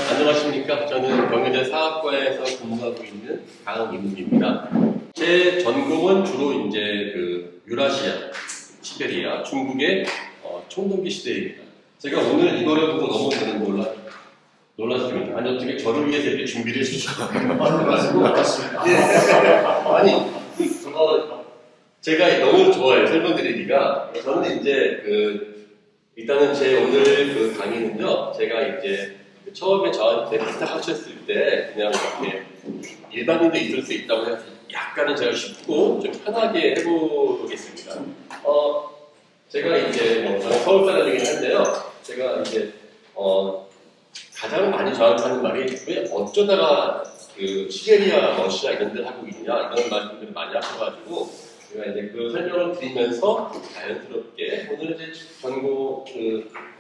안녕하십니까. 저는 경희대 사학과에서 근무하고 있는 강임욱입니다. 제 전공은 주로 이제 유라시아, 시베리아, 중국의 청동기 시대입니다. 제가 오늘 이거를 보고 너무 놀랐습니다. 아니, 어떻게 저를 위해서 이렇게 준비를 해주셨나요? 맞습니다. 예. 아니, 제가 너무 좋아요. 설명드리기가. 저는 이제 일단은 제 오늘 강의는요, 제가 이제 처음에 저한테 부탁하셨을 때 그냥 이렇게 일반인도 있을 수 있다고 해서 약간은 제가 쉽고 좀 편하게 해보겠습니다. 제가 이제 저는 서울 사람이긴 한데요, 제가 이제 가장 많이 저한테 하는 말이 왜 어쩌다가 시베리아, 러시아 이런 데를 하고 있냐 이런 말씀들을 많이 하셔가지고 제가 이제 그 설명을 드리면서 자연스럽게 오늘 이제 전공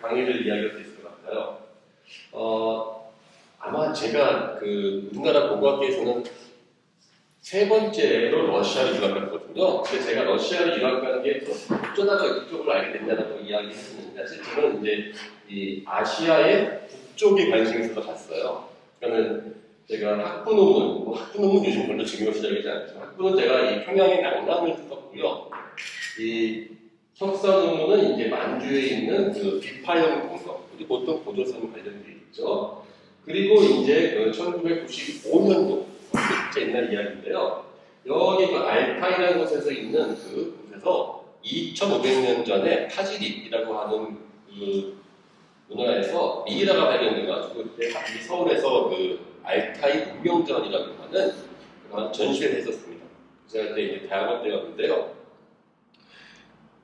강의를 이야기할 수 있을 것 같아요. 아마 제가 우리나라 고고학계에서는 세 번째로 러시아를 유학 갔거든요. 근데 제가 러시아를 유학 간 게 어쩌다가 이쪽을 알게 됐냐고 이야기했었는데 사실 저는 이제 이 아시아의 북쪽에 관심이 있어서 갔어요. 그러니까는 제가 학부 논문 요즘 별로 중요시하지 않죠. 학부는 제가 이 평양의 낭랑을 썼고요. 이 석사 논문은 이제 만주에 있는 비파형 공석, 그리고 보통 보조선 관련돼 있죠. 그리고 이제 1995년도, 진짜 옛날 이야기인데요. 여기 알타이라는 곳에서 있는 곳에서 2500년 전에 타지릭이라고 하는 문화에서 미이라가 발견돼가지고 그때 서울에서 알타이 문명전이라고 하는 그런 전시회를 했었습니다. 제가 그때 이제 대학원 때였는데요.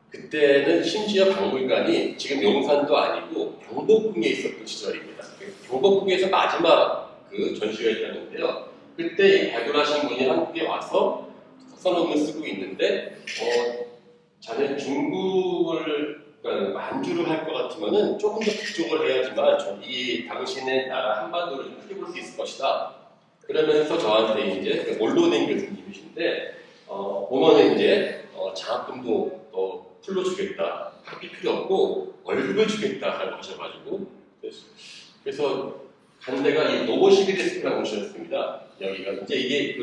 그때는 심지어 박물관이 지금 용산도 아니고 경복궁에 있었던 시절입니다. 경복궁에서 마지막 전시회를 했는데요. 그때 발굴하신 분이 한국에 와서 석사논문을 쓰고 있는데 자네 중국을 그러니까 만주를 할 것 같으면은 조금 더 북쪽을 해야지만 이 당신의 나라 한반도를 좀 크게 볼 수 있을 것이다. 그러면서 저한테 이제 올로넨 교수님이신데 오면은 이제 장학금도 더 풀러주겠다. 학비 필요 없고 월급을 주겠다라고 하셔가지고 그래서 간 데가 이 노보시비르스크라는 곳이었습니다. 여기가 이제 이게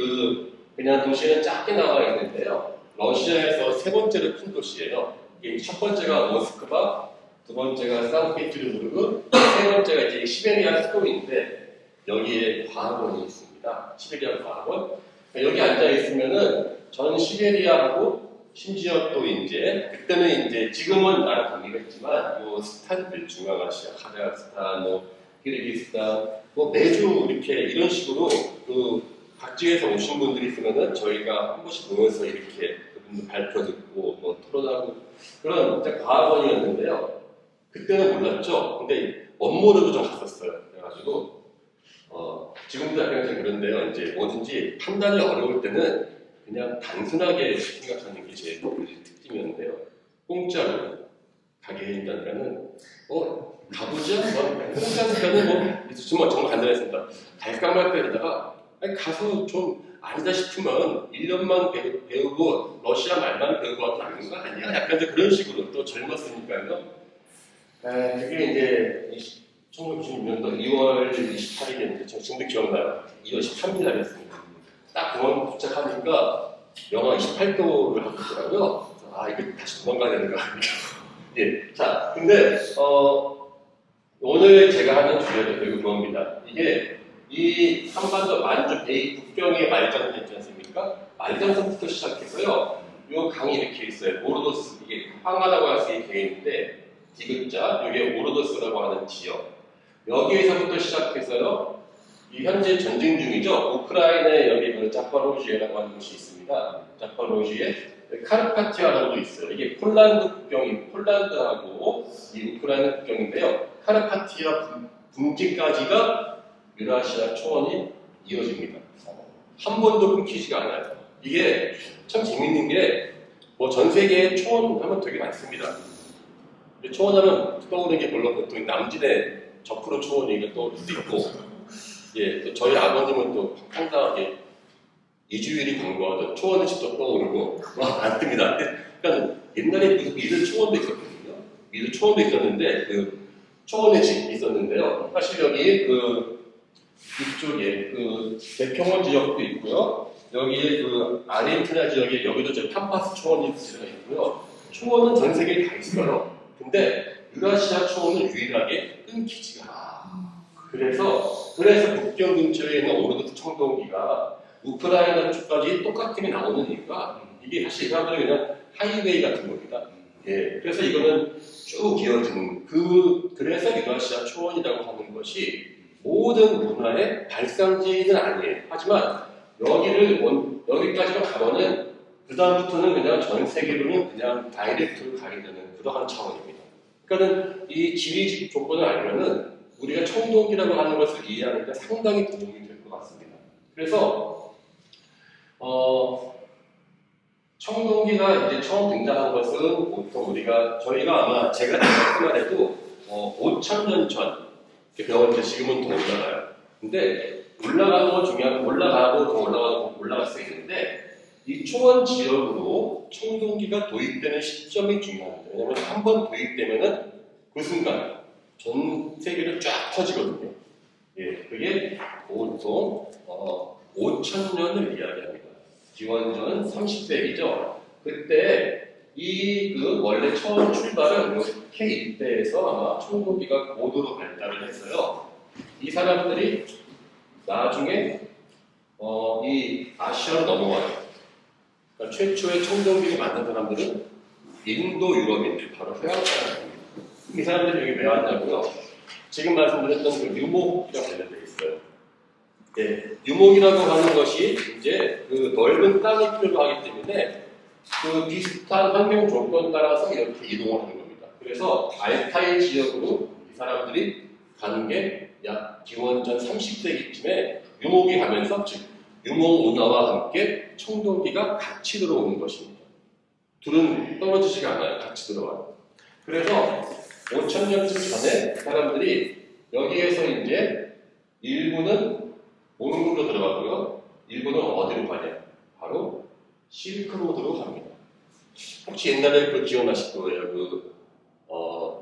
그냥 도시에는 작게 나와 있는데요. 러시아에서 세 번째로 큰 도시예요. 이게 첫 번째가 모스크바, 두 번째가 상트페테르부르크, 세 번째가 이제 시베리아 수도인데 여기에 과학원이 있습니다. 시베리아 과학원. 여기 앉아 있으면은 전 시베리아하고 심지어 또 이제 그때는 이제 지금은 나라 독립했지만 스탄들 중앙아시아, 카자흐스탄, 키르기스탄, 매주 이렇게 이런 식으로 각지에서 오신 분들이 있으면은 저희가 한 번씩 모여서 이렇게 그분들 발표 듣고 토론하고 그런 진짜 과학원이었는데요. 그때는 몰랐죠. 근데 업무로도 좀 갔었어요. 그래가지고 지금도 약간 좀 그런데요. 이제 뭐든지 판단이 어려울 때는 그냥 단순하게 생각하는 게 제 특징이었는데요. 공짜로 가게 해준다니까는 가보자. 공짜니까는 정말 간단했습니다. 갈까 말까 이러다가 가서 좀 아니다 싶으면 1년만 배우고 러시아 말만 배우고 와도 아닌 거 아니야? 약간 그런 식으로 또 젊었으니까요. 그게 이제 1996년도 2월 28일인데 지금도 기억나요. 2월 13일 날이었습니다. 딱 공항 도착하니까 영하 28도를 하고 있더라고요. 이거 다시 도망가야 되는 거 아닙니까? 예. 자, 근데 오늘 제가 하는 주제도 결국 그겁니다. 이게 이 한반도 만주 베이 국경의 말장선 있지 않습니까? 말장선부터 시작해서요. 요 강이 이렇게 있어요. 오르도스, 이게 황하다고 할 수 있는 개인인데 디귿자, 이게 오르도스라고 하는 지역. 여기에서부터 시작해서요. 이 현재 전쟁 중이죠. 우크라이나에 여기 자파로지에라고 하는 곳이 있습니다. 자파로지에 카르파티아라고도 있어요. 이게 폴란드하고 이 우크라이나 국경인데요. 카르파티아 분지까지가 유라시아 초원이 이어집니다. 한 번도 끊기지가 않아요. 이게 참 재밌는 게 전 세계에 초원 하면 되게 많습니다. 초원하면 떠오르는 게 물론 보통 남진의 저프로 초원 얘기가 떠오를 수도 있고 예, 또 저희 아버님은 또 황당하게 이주일이 광고하던 초원이 직접 떠오르고 많습니다. 그러니까 옛날에 무슨 미르 초원도 있었거든요. 미르 초원도 있었는데 초원에 집 있었는데요. 사실 여기 이쪽에 백형원 지역도 있고요. 여기에 아르헨티나 지역에 여기도 팜파스 초원이 지가 있고요. 초원은 전 세계에 다 있어요. 근데 유라시아 초원은 유일하게 끊기지가 않아요. 그래서 국경 근처에 있는 오르드 청동기가 우크라이나 쪽까지 똑같게 나오는 이유가 이게 사실 이 사람들은 그냥 하이웨이 같은 겁니다. 예, 그래서 이거는 쭉 이어지는 그래서 유라시아 초원이라고 하는 것이 모든 문화의 발상지는 아니에요. 하지만 여기까지만 가면은 그다음부터는 그냥 전 세계로는 그냥 다이렉트로 가게 되는 그러한 차원입니다. 그러니까는 이 지리적 조건을 알면은 우리가 청동기라고 하는 것을 이해하는 데 상당히 도움이 될 것 같습니다. 그래서 청동기가 이제 처음 등장한 것은 보통 저희가 아마 제가 생각만 해도 5,000년 전 배웠는데 지금은 더 올라가요. 근데 올라가는 것 중요한 올라가고 더 올라갈 수 있는데 이 초원 지역으로 청동기가 도입되는 시점이 중요합니다. 왜냐하면 한 번 도입되면은 그 순간 전 세계를 쫙 퍼지거든요. 예, 그게 보통 5,000년을 이야기합니다. 기원전 30세기죠. 그때 원래 처음 출발은 K 일대에서 아마 청동기가 고도로 발달을 했어요. 이 사람들이 나중에 이 아시아로 넘어와요. 그러니까 최초의 청동기를 만든 사람들은 인도 유럽인들, 바로 서양 사람입니다. 이 사람들이 여기 왜 왔냐고요? 지금 말씀드렸던 유목이랑 관련되어 있어요. 네, 유목이라고 하는 것이 이제 넓은 땅이 필요하기 때문에 비슷한 환경 조건 따라서 이렇게 이동을 하는 겁니다. 그래서 알타이 지역으로 이 사람들이 가는 게 약 기원전 30세기쯤에 유목이 가면서 즉 유목 문화와 함께 청동기가 같이 들어오는 것입니다. 둘은 떨어지지가 않아요. 같이 들어와요. 그래서 5,000년 전에 사람들이 여기에서 이제 일부는 몽골로 들어가고요. 일부는 어디로 가냐? 바로 실크로드로 갑니다. 혹시 옛날에 기억나실 거예요.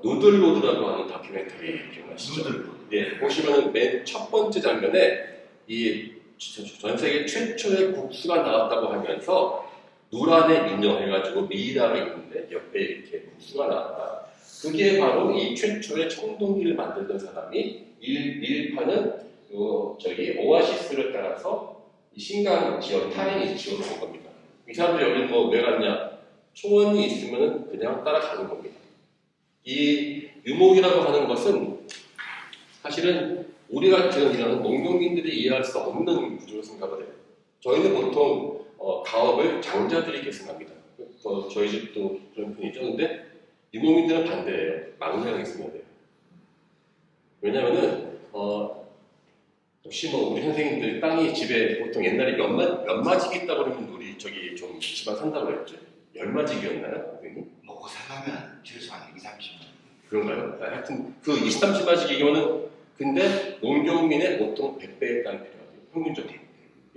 누들로드라고 하는 다큐멘터리 기억나시죠? 누들로드. 네, 보시면은 맨 첫 번째 장면에 전 세계 최초의 국수가 나왔다고 하면서 누란에 인정해가지고 미라가 있는데 옆에 이렇게 국수가 나왔다. 그게 바로 이 최초의 청동기를 만들던 사람이 일파는 오아시스를 따라서 이 신강 지역 타인이 지역으로 온 겁니다. 이 사람들이 여기 왜 갔냐? 초원이 있으면 그냥 따라가는 겁니다. 이 유목이라고 하는 것은 사실은 우리 같은 이런 농경민들이 이해할 수 없는 구조로 생각을 해요. 저희는 보통 가업을 장자들이 계승합니다. 저희 집도 그런 편이죠. 근데 유목민들은 반대예요. 막내가 계승해야 돼요. 왜냐면은 혹시 우리 선생님들 땅이 집에 보통 옛날에 연마직이 있다고 그러면 우리 좀 집안 산다고 했죠. 열마직이었나요, 선생님? 먹고 살려면 최소한 2, 30만. 그런가요? 하여튼 20, 30마직이면은 근데 농경민의 보통 100배의 땅이 필요하대요. 평균적으로.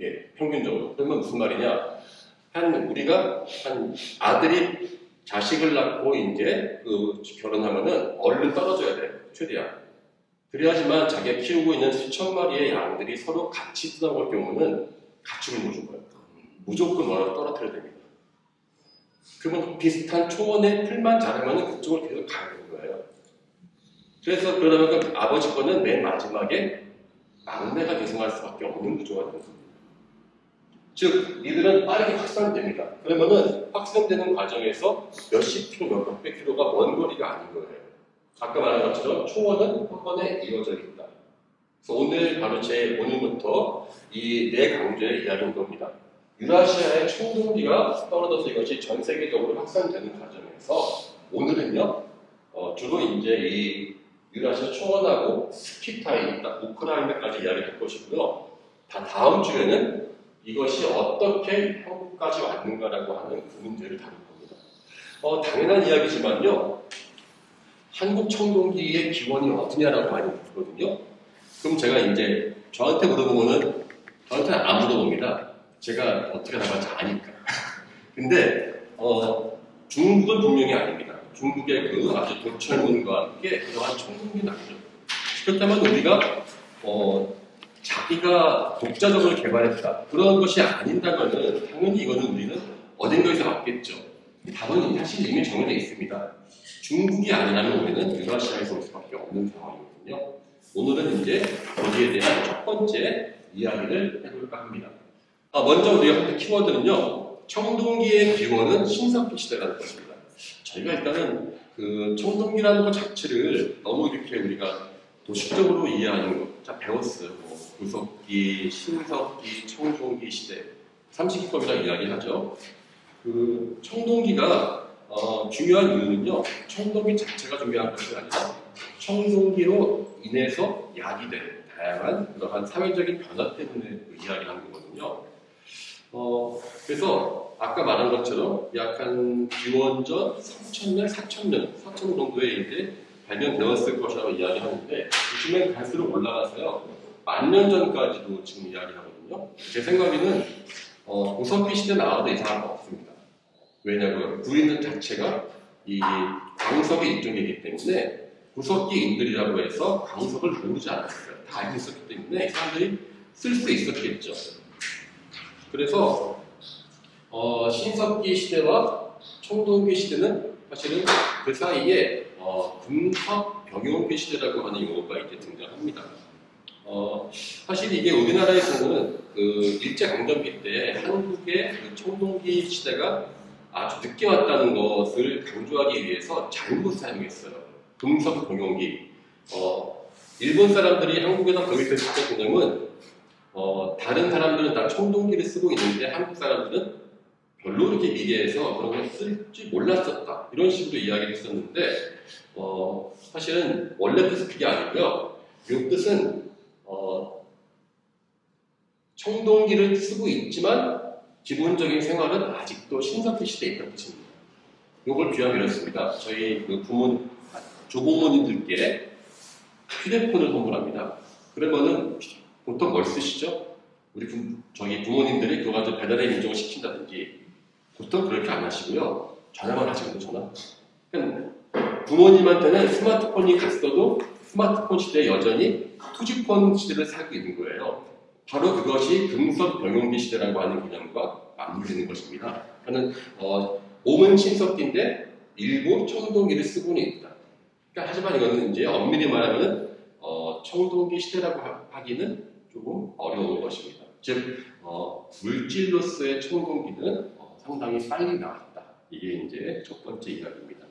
예, 평균적으로. 그러면 무슨 말이냐? 우리가 아들이 자식을 낳고 이제 결혼하면은 얼른 떨어져야 돼요. 최대한. 그래야지만 자기가 키우고 있는 수천 마리의 양들이 서로 같이 떠나올 경우는 가축을 못 준 거예요. 무조건 떨어뜨려야 됩니다. 그러면 비슷한 초원의 풀만 자르면 그쪽을 계속 가야 되는 거예요. 그래서 그러면 아버지 거는 맨 마지막에 막내가 계승할 수밖에 없는 구조가 되는 겁니다. 즉, 이들은 빠르게 확산됩니다. 그러면은 확산되는 과정에서 몇십 킬로, 몇백 킬로가 먼 거리가 아닌 거예요. 아까 말한 것처럼 초원은 한 번에 이루어져 있다. 그래서 오늘부터 이 네 강조의 이야기인 겁니다. 유라시아의 청동기가 떨어져서 이것이 전 세계적으로 확산되는 과정에서 오늘은요, 주로 이제 이 유라시아 초원하고 스키타이, 우크라이나까지 이야기할 것이고요. 다음 주에는 이것이 어떻게 한국까지 왔는가라고 하는 그 문제를 다룰 겁니다. 당연한 이야기지만요, 한국 청동기의 기원이 어디냐라고 많이 묻거든요. 그럼 제가 이제 저한테 물어보면은 저한테는 안 물어봅니다. 제가 어떻게 나갈지 아니까. 근데 중국은 분명히 아닙니다. 중국의 그 아주 도철문과 함께 그동안 청동기 나죠. 그렇다면 우리가 자기가 독자적으로 개발했다 그런 것이 아닌다면은 당연히 이거는 우리는 어딘가에서 맞겠죠. 답은 사실 이미 정해져 있습니다. 중국이 아니라면 우리는 유라시아에서 올 수밖에 없는 상황이거든요. 오늘은 이제 거기에 대한 첫 번째 이야기를 해볼까 합니다. 먼저 우리가 할 키워드는요, 청동기의 기원은 신석기 시대라는 것입니다. 저희가 일단은 그 청동기라는 것 자체를 너무 이렇게 우리가 도식적으로 이해하는 것, 자 배웠어요. 뭐 구석기, 신석기, 청동기 시대, 삼식기법이라고 이야기하죠. 그 청동기가 중요한 이유는요, 청동기 자체가 중요한 것이 아니라 청동기로 인해서 야기된 다양한 그러한 사회적인 변화 때문에 이야기하는 거거든요. 그래서 아까 말한 것처럼 약 한 기원전 3000년, 4000년 정도에 이제 발견되었을 것이라고 이야기하는데 요즘엔 갈수록 올라가서요 10,000년 전까지도 지금 이야기하거든요. 제 생각에는 구석기 시대 나와도 이상한 거 없습니다. 왜냐하면 구리는 자체가 이 광석의 일종이기 때문에 구석기인들이라고 해서 광석을 모르지 않았어요. 다 알고 있었기 때문에 사람들이 쓸 수 있었겠죠. 그래서 신석기 시대와 청동기 시대는 사실은 그 사이에 금석 병용기 시대라고 하는 용어가 이제 등장합니다. 사실 이게 우리나라에서는 그 일제강점기 때 한국의 그 청동기 시대가 아주 늦게 왔다는 것을 강조하기 위해서 잘못 사용했어요. 금석 병용기. 일본 사람들이 한국에서 도입했을 때 개념은 다른 사람들은 다 청동기를 쓰고 있는데 한국 사람들은 별로 그렇게 미개해서 그런 걸 쓸지 몰랐었다. 이런 식으로 이야기를 했었는데 사실은 원래 뜻은 그게 아니고요. 이 뜻은 청동기를 쓰고 있지만 기본적인 생활은 아직도 신석기 시대에 있다는 뜻입니다. 이걸 비하면 이렇습니다. 저희 그 조부모님들께 휴대폰을 선물합니다. 그러면은 보통 뭘 쓰시죠? 저희 부모님들이 그거 가지고 배달의 민족을 시킨다든지 보통 그렇게 안 하시고요. 전화만 하시거든요, 전화. 그러니까 부모님한테는 스마트폰이 갔어도 스마트폰 시대에 여전히 투지폰 시대를 살고 있는 거예요. 바로 그것이 금속 병용기 시대라고 하는 개념과 맞물리는 것입니다. 저는 몸은 신석기인데 일부 청동기를 쓰고는 있다. 그러니까 하지만 이거는 이제 엄밀히 말하면 청동기 시대라고 하기는 조금 어려운 것입니다. 즉 물질로서의 청동기는 상당히 빨리 나왔다. 이게 이제 첫 번째 이야기입니다.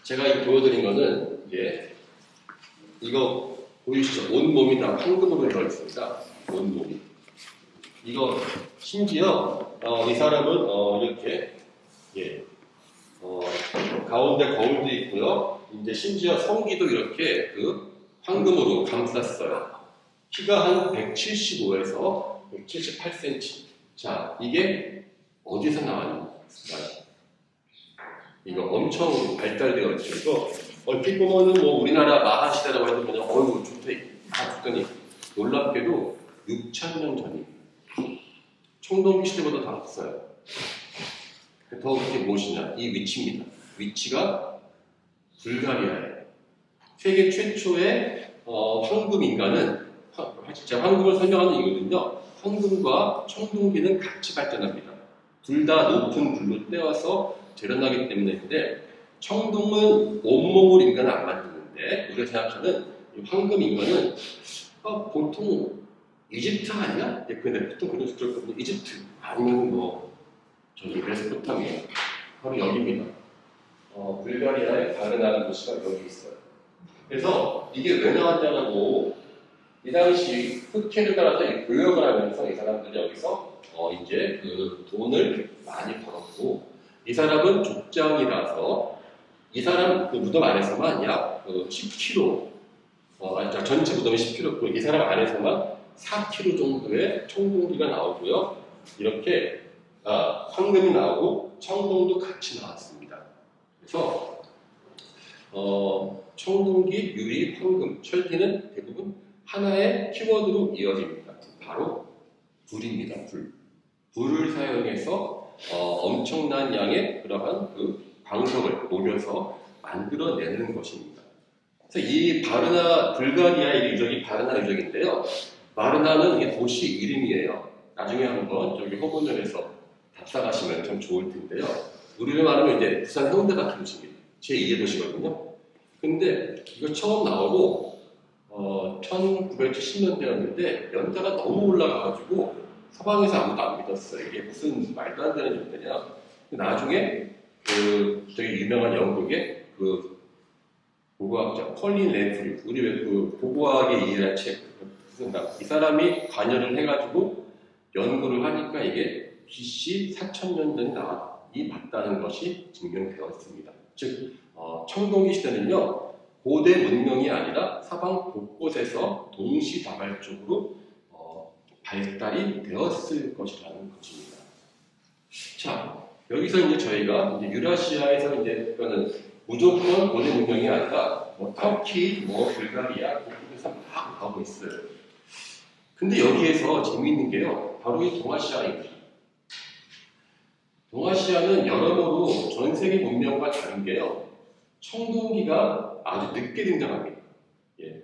제가 보여드린 거는 이거 보이시죠? 온 몸이 다 황금으로 되어 있습니다. 온 몸이. 이거 심지어 이 사람은 이렇게 가운데 거울도 있고요. 이제 심지어 성기도 이렇게 그 황금으로 감쌌어요. 키가 한 175에서 178cm. 자, 이게 어디서 나왔는가? 이거 엄청 발달되어 있죠. 이거 얼핏 보면은 뭐 우리나라 마하 시대라고 해도 그냥 좋더니 놀랍게도 6,000년 전입니다. 청동기 시대보다 더 앞서요. 더 그게 무엇이냐? 이 위치입니다. 위치가 불가리아예요. 세계 최초의 황금 인간은 제가 황금을 설명하는 이유는요. 황금과 청동기는 같이 발전합니다. 둘 다 높은 불로 떼어서 재련하기 때문인데 청동은 온몸을 인간은 안 만드는데 우리가 생각하는 이 황금 인간은 보통 이집트 아니야? 근데 보통 그런 그렇거든요. 이집트 아니면 저기 메소포타미아 바로 여기입니다. 불가리아의 바르나라는 도시가 여기 있어요. 그래서 이게 왜 나왔냐고 이 당시 흑해를 따라서 교역을 하면서 이 사람들이 여기서 이제 그 돈을 많이 벌었고 이 사람은 족장이라서 이 사람 그 무덤 안에서만 약 10kg 전체 무덤이 10kg고 이 사람 안에서만 4kg 정도의 청동기가 나오고요. 이렇게 황금이 나오고 청동도 같이 나왔습니다. 그래서 청동기, 유리, 황금, 철기는 대부분 하나의 키워드로 이어집니다. 바로 불입니다. 불을 사용해서 엄청난 양의 그러한 그 광석을 노려서 만들어내는 것입니다. 그래서 이 바르나, 불가리아의 유적이 바르나 유적인데요. 바르나는 이게 도시 이름이에요. 나중에 한번 저기 호문역에서 답사가시면 참 좋을 텐데요. 우리로 말하면 이제 부산 해운대 같은 도시입니다. 제2의 도시거든요. 근데 이거 처음 나오고 1970년대였는데 연대가 너무 올라가가지고 서방에서 아무도 안 믿었어요. 이게 무슨 말도 안 되는 연대냐. 나중에 되게 유명한 영국의 보고학자 컬린 랜프리, 우리 왜 보고학의 이해란 책 이 사람이 관여를 해가지고 연구를 하니까 이게 BC 4000년 전이 맞다는 것이 증명되었습니다. 즉 청동기 시대는요 고대 문명이 아니라 사방 곳곳에서 동시다발적으로 발달이 되었을 것이라는 것입니다. 자, 여기서 이제 저희가 이제 유라시아에서 이제 그거는 무조건 고대 문명이 아니라 터키, 불가리아, 곳곳에서 막 나오고 있어요. 근데 여기에서 재미있는 게요, 바로 이 동아시아입니다. 동아시아는 여러모로 전 세계 문명과 다른 게요, 청동기가 아주 늦게 등장합니다. 예.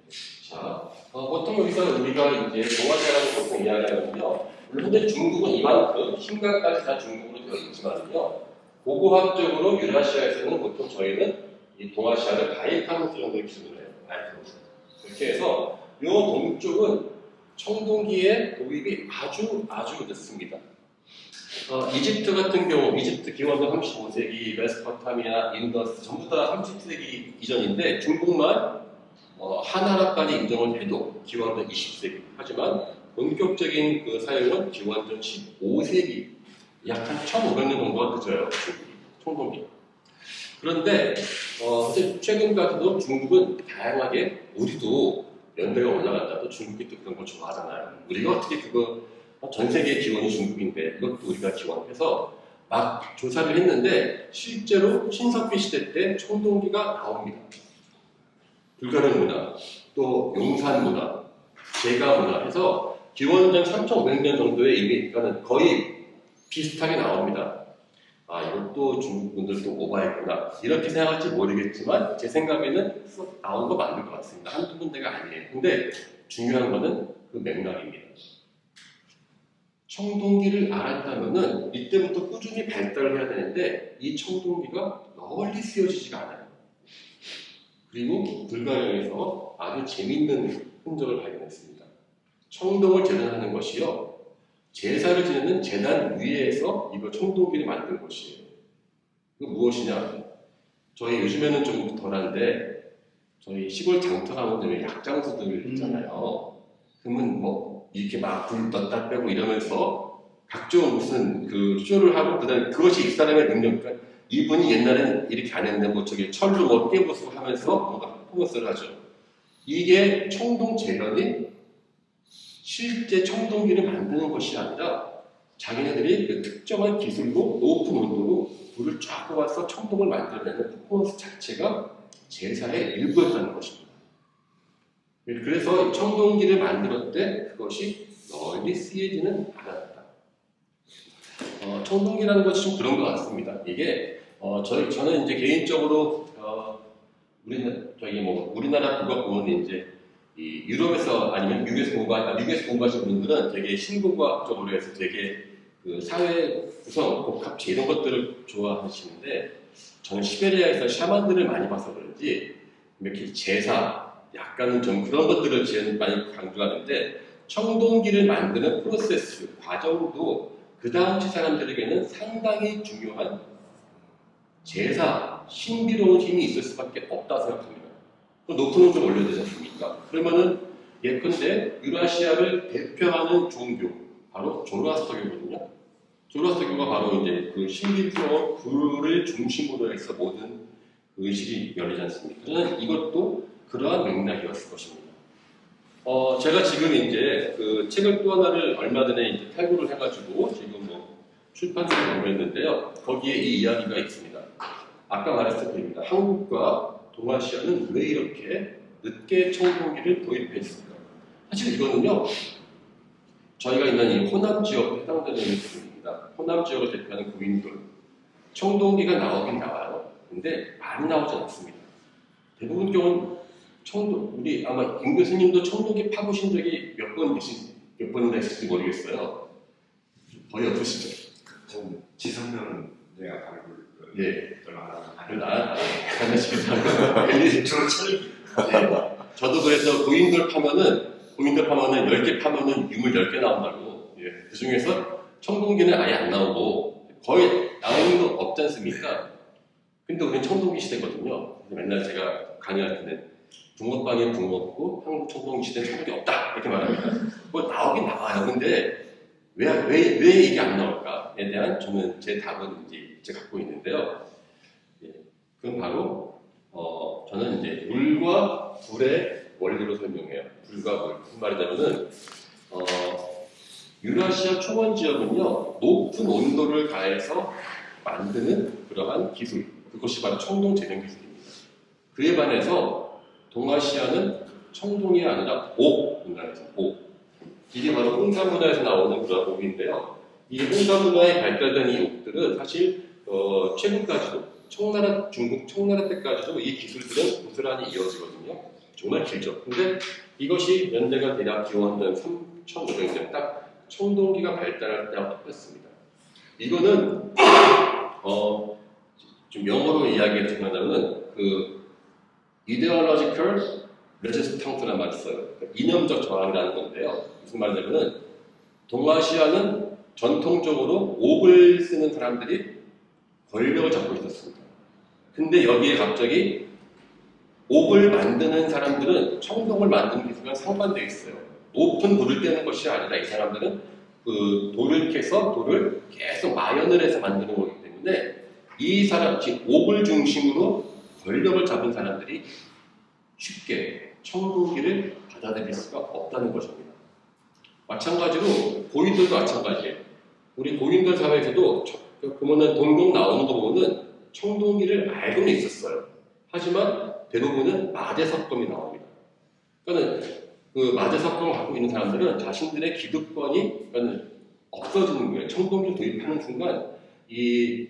자, 보통 여기서 우리가 이제 동아시아라고 보통 이야기하거든요. 물론 현재 중국은 이만큼 심각까지 다 중국으로 되어 있지만요, 고고학적으로 유라시아에서는 보통 저희는 이 동아시아를 바이카노스 정도의 기준으로 해요. 바이카노스. 그렇게 해서 이 동쪽은 청동기의 도입이 아주 늦습니다. 이집트 같은 경우, 이집트 기원도 35세기, 메소포타미아, 인더스 전부 다 30세기 이전인데 중국만 하나라까지 인정을 해도 기원도 20세기. 하지만 본격적인 그 사용은 기원전 15세기, 약 한 1500년 정도가 늦어요. 청동기. 그런데 최근까지도 중국은 다양하게, 우리도 연대가 올라간다도 중국이 또 그런 걸 좋아하잖아요. 우리가 어떻게 전 세계 기원이 중국인데 이것도 우리가 기원해서 막 조사를 했는데 실제로 신석기 시대 때 청동기가 나옵니다. 불가능 문화, 또 용산 문화, 제가 문화 해서 기원전 3500년 정도에 이미 그러니까 거의 비슷하게 나옵니다. 이것도 중국 분들도 오바했구나 이렇게 생각할지 모르겠지만 제 생각에는 나온 거 맞는 것 같습니다. 한두 군데가 아니에요. 근데 중요한 거는 그 맥락입니다. 청동기를 알았다면은 이때부터 꾸준히 발달을 해야 되는데 이 청동기가 널리 쓰여지지가 않아요. 그리고 불가리아에서 아주 재미있는 흔적을 발견했습니다. 청동을 재단하는 것이요, 제사를 지내는 제단 위에서 이거 청동기를 만든 것이에요. 그 무엇이냐? 저희 요즘에는 좀 덜한데 저희 시골 장터 가면 되면 약장수들 있잖아요. 그러면 이렇게 막 불 떴다 빼고 이러면서 각종 무슨 쇼를 하고 그다음에 그것이 이 사람의 능력. 그러니까 이분이 옛날에는 이렇게 안 했는데 저기 철로 깨부수고 하면서 뭔가 퍼포먼스를 하죠. 이게 청동 재련이 실제 청동기를 만드는 것이 아니라 자기네들이 그 특정한 기술로 높은 온도로 불을 쫙 뽑아서 청동을 만들어내는 퍼포먼스 자체가 제사의 일부였다는 것입니다. 그래서 청동기를 만들 때 그것이 널리 쓰여지는 않았다. 청동기라는 것이 좀 그런 것 같습니다. 이게 저는 이제 개인적으로 우리나라 국어국어는 이제 이 유럽에서 아니면 미국에서 공부하신 분들은 되게 신구과학적으로 해서 되게 그 사회 구성, 복합체 이런 것들을 좋아하시는데 저는 시베리아에서 샤만들을 많이 봐서 그런지 이렇게 제사, 약간은 좀 그런 것들을 제일 많이 강조하는데 청동기를 만드는 프로세스, 과정도 그 당시 사람들에게는 상당히 중요한 제사, 신비로운 힘이 있을 수밖에 없다고 생각합니다. 높은 온도를 올려야 되지 않습니까? 그러면은 예컨대 유라시아를 대표하는 종교, 바로 조로아스터교거든요. 조로아스터교가 바로 이제 그 신비스러운 불을 중심으로 해서 모든 의식이 열리지 않습니까? 저는 이것도 그러한 맥락이었을 것입니다. 제가 지금 이제 그 책을 또 하나를 얼마 전에 이제 탈고를 해가지고 지금 출판사에 보냈는데요. 거기에 이 이야기가 있습니다. 아까 말했을 때입니다. 한국과 동아시아는 왜 이렇게 늦게 청동기를 도입했을까? 사실 이거는요, 저희가 있는 이 호남 지역에 해당되는 부분입니다. 호남 지역을 대표하는 구민들, 청동기가 나오긴 나와요. 근데 많이 나오지 않습니다. 대부분 경우는 우리 아마 임 교수님도 청동기 파보신 적이 몇 번이나 있을지 모르겠어요. 거의 없으시죠? 좀 지성면 내가 발굴 예. 얼마나 하나씩 주로 철기. 네. 저도 그래서 고인돌 파면은 10개 파면은 유물 10개 나온다고. 예. 그 중에서 청동기는 아예 안 나오고 거의 나오는 거 없지 않습니까? 근데 우리는 청동기 시대거든요. 맨날 제가 강의할 때는 붕어빵에 붕어 없고 한국 청동기 시대는 청동기 없다 이렇게 말합니다. 뭐 나오긴 나와요. 근데 왜 이게 안 나올까에 대한 저는 제 답은 이제 제가 갖고 있는데요. 예. 그건 바로 저는 이제 물과 불의 원리로 설명해요. 불과 물. 무슨 말이냐면은 유라시아 초원 지역은요 높은 온도를 가해서 만드는 그러한 기술, 그것이 바로 청동 제정 기술입니다. 그에 반해서 동아시아는 청동이 아니라 옥 문화에서 옥. 이게 바로 홍사 문화에서 나오는 그런 옥인데요. 이 홍사 문화에 발달된 이 옥들은 사실 최근까지도 중국 청나라 때까지도 이 기술들은 고스란히 이어지거든요. 정말 길죠. 근데 이것이 연대가 대략 기원전 3,500년 딱 청동기가 발달할 때와 똑같습니다. 이거는 좀 영어로 이야기를 하자면은 그 ideological resistance라는 말을 써요. 그러니까 이념적 저항이라는 건데요. 무슨 말이냐면은 동아시아는 전통적으로 옥을 쓰는 사람들이 권력을 잡고 있었습니다. 근데 여기에 갑자기 옥을 만드는 사람들은 청동을 만드는 기술과 상반되어 있어요. 높은 돌을 떼는 것이 아니라 이 사람들은 그 돌을 캐서 돌을 계속 마연을 해서 만드는 거기 때문에 이 사람, 즉 옥을 중심으로 권력을 잡은 사람들이 쉽게 청동기를 받아들일 수가 없다는 것입니다. 마찬가지로 고인들도 마찬가지예요. 우리 고인들 사회에서도 보면은 동공 나오는 거 보면은 청동기를 알고는 있었어요. 하지만 대부분은 마제석검이 나옵니다. 그러니까 그 마제석검을 갖고 있는 사람들은 자신들의 기득권이 없어지는 거예요. 청동기를 도입하는 순간 이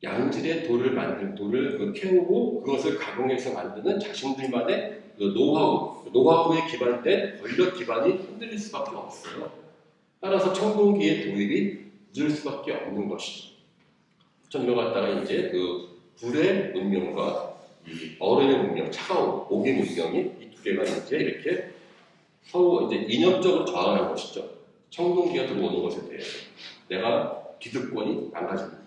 양질의 돌을 캐오고 그것을 가공해서 만드는 자신들만의 그 노하우에 기반된 권력 기반이 흔들릴 수밖에 없어요. 따라서 청동기의 도입이 늦을 수밖에 없는 것이죠. 전명 갖다가 이제 그 불의 문명과 이 얼음의 문명, 차가운 옥의 문명이 이 두 개가 이제 이렇게 서로 이제 이념적으로 저항하는 것이죠. 청동기가 들어오는 것에 대해서 내가 기득권이 망가집니까?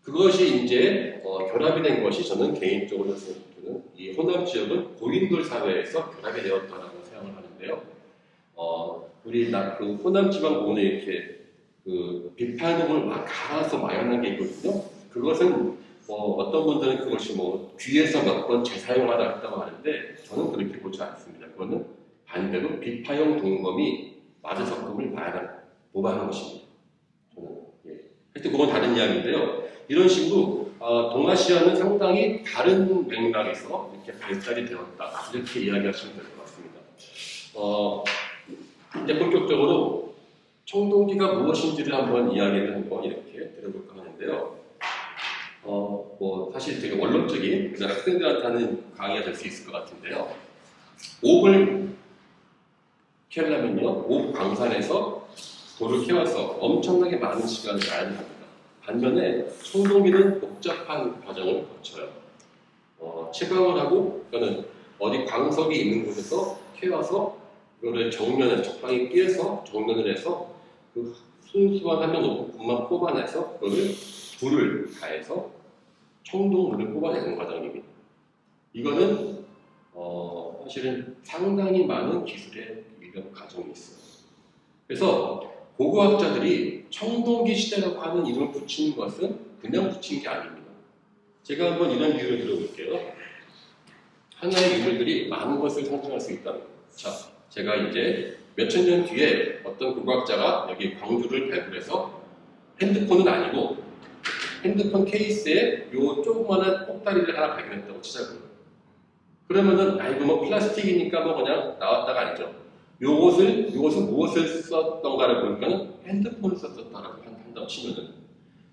그것이 이제 결합이 된 것이 저는 개인적으로 생각하는 이 호남 지역은 고인돌 사회에서 결합이 되었다라고 생각을 하는데요. 우리 그 호남 지방 부분에 이렇게 그 비파용을 막 갈아서 마연한 게 있거든요. 그것은 어떤 분들은 그것이 뭐 귀에서 몇 번 재사용하다 했다고 하는데 저는 그렇게 보지 않습니다. 그거는 반대로 비파용 동검이 마제석검을 모방한 것입니다. 저는 하여튼 그건 다른 이야기인데요. 이런 식으로 동아시아는 상당히 다른 맥락에서 이렇게 발달이 되었다. 이렇게 이야기하시면 될 것 같습니다. 이제 본격적으로 청동기가 무엇인지를 한번 이야기를 한번 이렇게 들어볼까 하는데요. 사실 되게 원론적인 그냥 학생들한테 하는 강의가 될 수 있을 것 같은데요. 옥을 캐려면요, 옥 광산에서 돌을 캐와서 엄청나게 많은 시간을 나야 합니다. 반면에 청동기는 복잡한 과정을 거쳐요. 채광을 하고, 그러니까 어디 광석이 있는 곳에서 캐와서 이거를 정면에 적당히 끼워서 정면을 해서 그 순수한 한면 높은 불만 뽑아내서 그거를 불을 가해서 청동물을 뽑아내는 과정입니다. 이거는 사실은 상당히 많은 기술의 이런 과정이 있어요. 그래서 고고학자들이 청동기 시대라고 하는 이름을 붙이는 것은 그냥 붙인 게 아닙니다. 제가 한번 이런 비유를 들어볼게요. 하나의 유물들이 많은 것을 상징할 수 있다는 거예요. 자, 제가 이제 몇천 년 뒤에 어떤 고고학자가 여기 광주를 발굴해서 핸드폰은 아니고 핸드폰 케이스에 요 조그마한 꼭다리를 하나 발견했다고 치자고요. 그러면은 이거 뭐 플라스틱이니까 뭐 그냥 나왔다가 아니죠. 요것은 무엇을 썼던가를 보니까는 핸드폰을 썼었다라고 한다고 치면은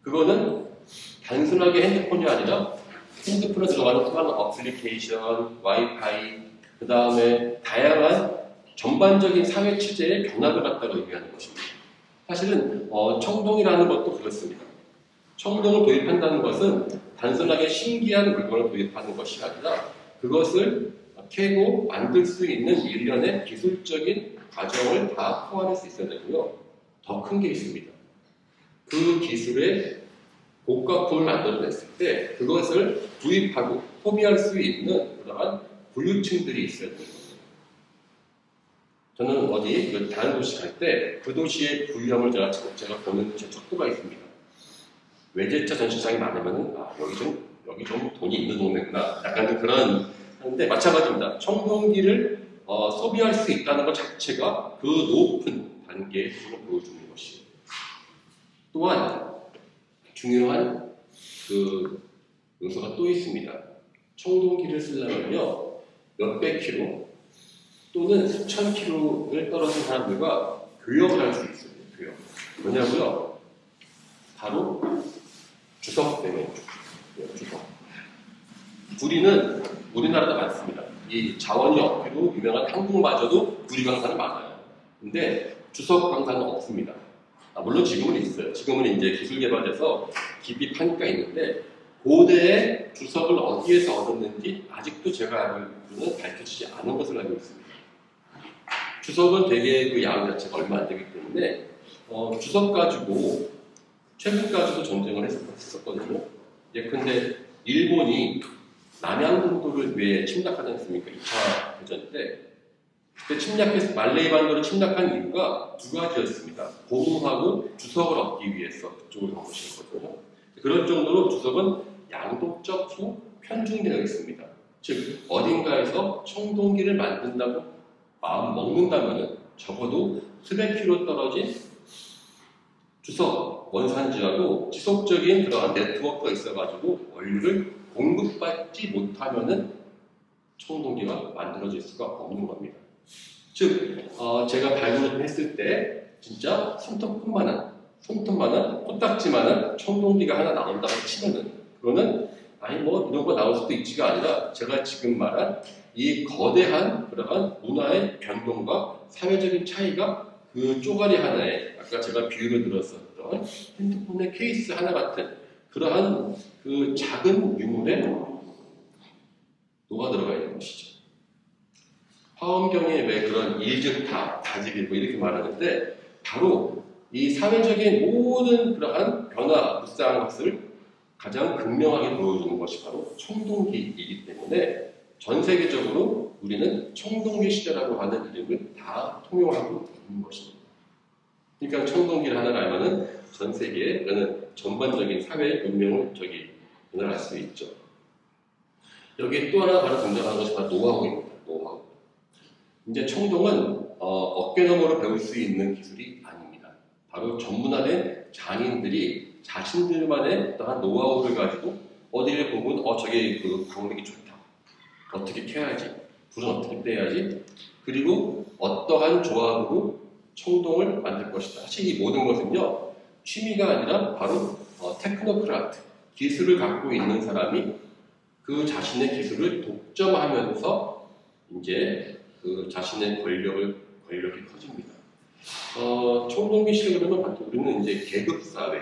그거는 단순하게 핸드폰이 아니라 핸드폰에 들어가는 수많은 어플리케이션, 와이파이, 그 다음에 다양한 전반적인 사회 체제의 변화를 갖다가 의미하는 것입니다. 사실은 청동이라는 것도 그렇습니다. 청동을 도입한다는 것은 단순하게 신기한 물건을 도입하는 것이 아니라 그것을 캐고 만들 수 있는 일련의 기술적인 과정을 다 포함할 수 있어야 되고요. 더 큰 게 있습니다. 그 기술의 고가품을 만들어냈을 때 그것을 구입하고 소비할 수 있는 그러한 부유층들이 있어야 됩니다. 저는 어디 다른 도시 갈 때 그 도시의 부유함을 제가 보는 제 척도가 있습니다. 외제차 전시장이 많으면 여기 좀 돈이 있는 동네구나. 약간 그런 하는데 마찬가지입니다. 청동기를 소비할 수 있다는 것 자체가 그 높은 단계의 수준을 보여주는 것이에요. 또한 중요한 그 요소가 또 있습니다. 청동기를 쓰려면요 몇백 킬로 또는 수천 킬로를 떨어진 사람들과 교역을 할 수 있어요. 교역. 뭐냐고요? 바로 주석 때문에 주석. 구리는 우리나라도 많습니다. 이 자원이 없기로 유명한 한국마저도 구리 광산은 많아요. 근데 주석 광산은 없습니다. 물론 지금은 있어요. 지금은 이제 기술 개발돼서 깊이 파니까 있는데 고대의 주석을 어디에서 얻었는지 아직도 제가 알기로는 밝혀지지 않은 것을 알고 있습니다. 주석은 되게 그 양 자체가 얼마 안 되기 때문에 주석 가지고 최근까지도 전쟁을 했었거든요. 예컨대 일본이 남양분도를 왜 침략하지 않습니까? 2차 대전 때. 그때 침략해서 말레이 반도를 침략한 이유가 두 가지였습니다. 보호하고 주석을 얻기 위해서 그쪽으로 간 것이었거든요. 그런 정도로 주석은 양도적으로 편중되어 있습니다. 즉 어딘가에서 청동기를 만든다고 마음 먹는다면 적어도 수백 킬로 떨어진 주석 원산지하고 지속적인 그러한 네트워크가 있어가지고 원료를 공급받지 못하면은 청동기가 만들어질 수가 없는 겁니다. 즉 제가 발굴을 했을 때 진짜 손톱만한 코딱지만한 청동기가 하나 나온다고 치면은 그거는 아니 뭐 이런 거 나올 수도 있지가 아니라 제가 지금 말한 이 거대한 그러한 문화의 변동과 사회적인 차이가 그 쪼가리 하나에 아까 제가 비유를 들었었던 핸드폰의 케이스 하나 같은 그러한 그 작은 유물에 녹아 들어가 있는 것이죠. 화엄경에 왜 그런 일즉다, 다지기고 이렇게 말하는데 바로 이 사회적인 모든 그러한 변화, 불쌍한 것을 가장 극명하게 보여주는 것이 바로 청동기이기 때문에 전 세계적으로 우리는 청동기 시대라고 하는 이름을 다 통용하고 있는 것입니다. 그러니까 청동기를 하나 알면은 전 세계의 전반적인 사회 문명을 오늘 알 수 있죠. 여기에 또 하나 바로 등장하는 것이 바로 노하우입니다. 노하우. 이제 청동은 어깨너머로 배울 수 있는 기술이 아닙니다. 바로 전문화된 장인들이 자신들만의 어떠한 노하우를 가지고 어디를 보면 저게 그 광맥이 좋다. 어떻게 캐야지. 불은 어떻게 떼야지. 그리고 어떠한 조합으로 청동을 만들 것이다. 사실 이 모든 것은요. 취미가 아니라 바로 테크노크라트. 기술을 갖고 있는 사람이 그 자신의 기술을 독점하면서 이제 그 자신의 권력이 커집니다. 청동기 시대 그러면 우리는 이제 계급사회,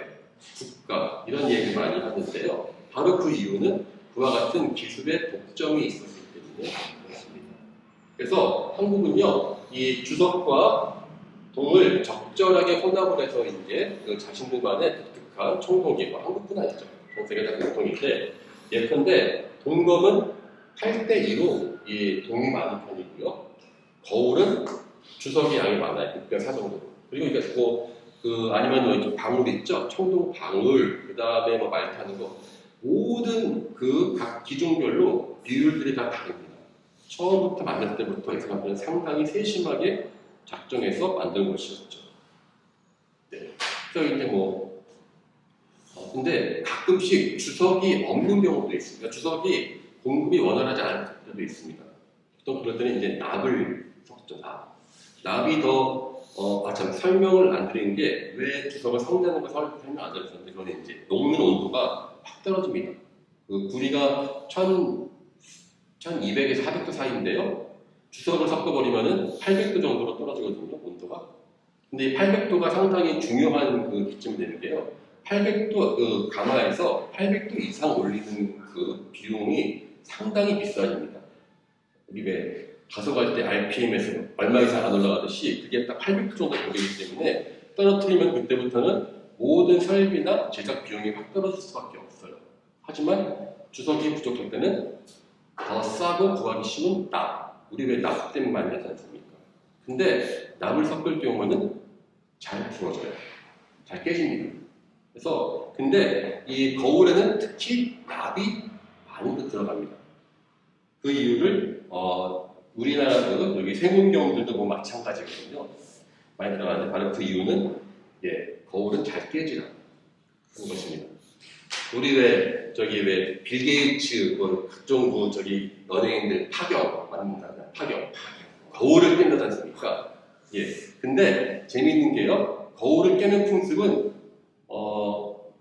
국가 이런 얘기 많이 하는데요. 바로 그 이유는 그와 같은 기술의 독점이 있었기 때문에 그렇습니다. 그래서 한국은요, 이 주석과 동을 적절하게 혼합을 해서 이제 그 자신들만의 독특한 청동기와 한국뿐 아니죠. 전 세계 다 공통인데 예컨대 동검은 8대2로 이 동이 많은 편이고요. 거울은 주석이 양이 많아요. 604 정도. 그리고 이게 아니면 방울 있죠. 청동 방울, 그 다음에 뭐 말 타는 거. 모든 그 각 기종별로 비율들이 다 다릅니다. 처음부터 만들 때부터 이 사람들은 상당히 세심하게 작정해서 만든 것이었죠. 네. 그래서 이제 근데 가끔씩 주석이 없는 경우도 있습니다. 주석이 공급이 원활하지 않을 때도 있습니다. 또 그럴 때는 이제 납을 섞죠. 납이 설명을 안 드린 게 왜 주석을 섞는 거 설명 안 드렸었는데 그건 이제 녹는 온도가 확 떨어집니다. 그 구리가 1200에서 400도 사이인데요. 주석을 섞어버리면은 800도 정도로 떨어지거든요, 온도가. 근데 이 800도가 상당히 중요한 그 기점이 되는 게요. 800도, 그 가마에서 800도 이상 올리는 그 비용이 상당히 비싸집니다. 우리 왜 가속할 때 RPM에서 얼마 이상 안 올라가듯이 그게 딱 800도 정도 되기 때문에 떨어뜨리면 그때부터는 모든 설비나 제작 비용이 확 떨어질 수밖에 없어요. 하지만 주석이 부족할 때는 더 싸고 구하기 쉬운 납. 우리 왜 납 때문에 많이 하지 않습니까? 근데 납을 섞을 경우는 잘 부러져요. 잘 깨집니다. 그래서 근데 이 거울에는 특히 납이 많이 들어갑니다. 그 이유를 우리나라도 여기 세문경들도 뭐 마찬가지거든요. 많이 들어가는데 바로 그 이유는 거울은 잘 깨지라 하는 것입니다. 우리 왜 빌 게이츠 뭐 각종 연예인들 파격 맞는다. 파격 거울을 깬다지 않습니까? 근데 재미있는 게요. 거울을 깨는 풍습은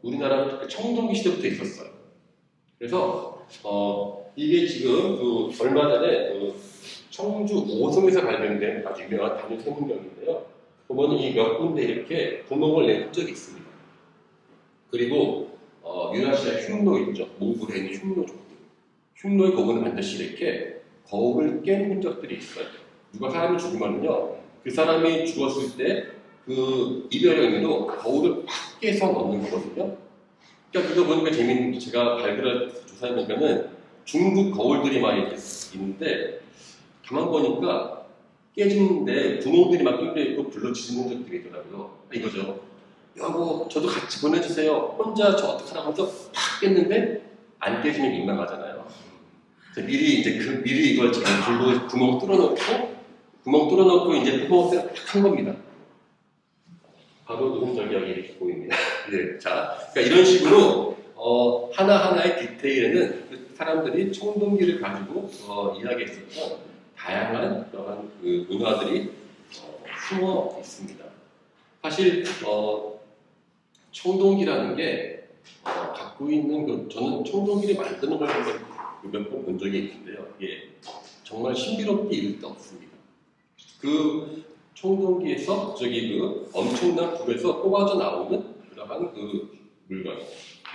우리나라 청동기 시대부터 있었어요. 그래서 이게 지금 얼마 전에 청주 오송에서 발견된 아주 유명한 단일 세문경인데요. 보면 이 몇 군데 이렇게 구멍을 낸 흔적이 있습니다. 그리고 유라시아 흉노 있죠. 몽골에 있는 흉노 족들. 흉노의 거울은 반드시 이렇게 거울을 깬 흔적들이 있어요. 누가 사람이 죽으면요, 그 사람이 죽었을 때 그 이별의 의미로 거울을 확 깨서 넣는 거거든요. 그러니까 그거 보니까 재밌는 게 제가 발굴해서 조사해보니까는 중국 거울들이 많이 있는데 가만 보니까 깨지는데 구멍들이 막 뚫려 있고 불로 지는 흔적들이 있더라고요. 이거죠. 여보, 저도 같이 보내주세요. 혼자 저 어떡하나 하면서 팍 깼는데 안 깨지면 민망하잖아요. 미리 이걸 지금 불로 구멍 뚫어놓고 이제 뚜껑을 탁 한 겁니다. 바로 녹음적이 여기 이렇게 보입니다. 자, 그러니까 이런 식으로 하나하나의 디테일에는 그 사람들이 청동기를 가지고 이야기했었던 다양한 그런 그 문화들이 숨어 있습니다. 사실 청동기라는 게 갖고 있는 저는 청동기를 만드는 걸 몇 번 본 적이 있는데요. 정말 신비롭게 이를 데 없습니다. 그 청동기에서 엄청난 불에서 뽑아져 나오는 그러한 그 물건,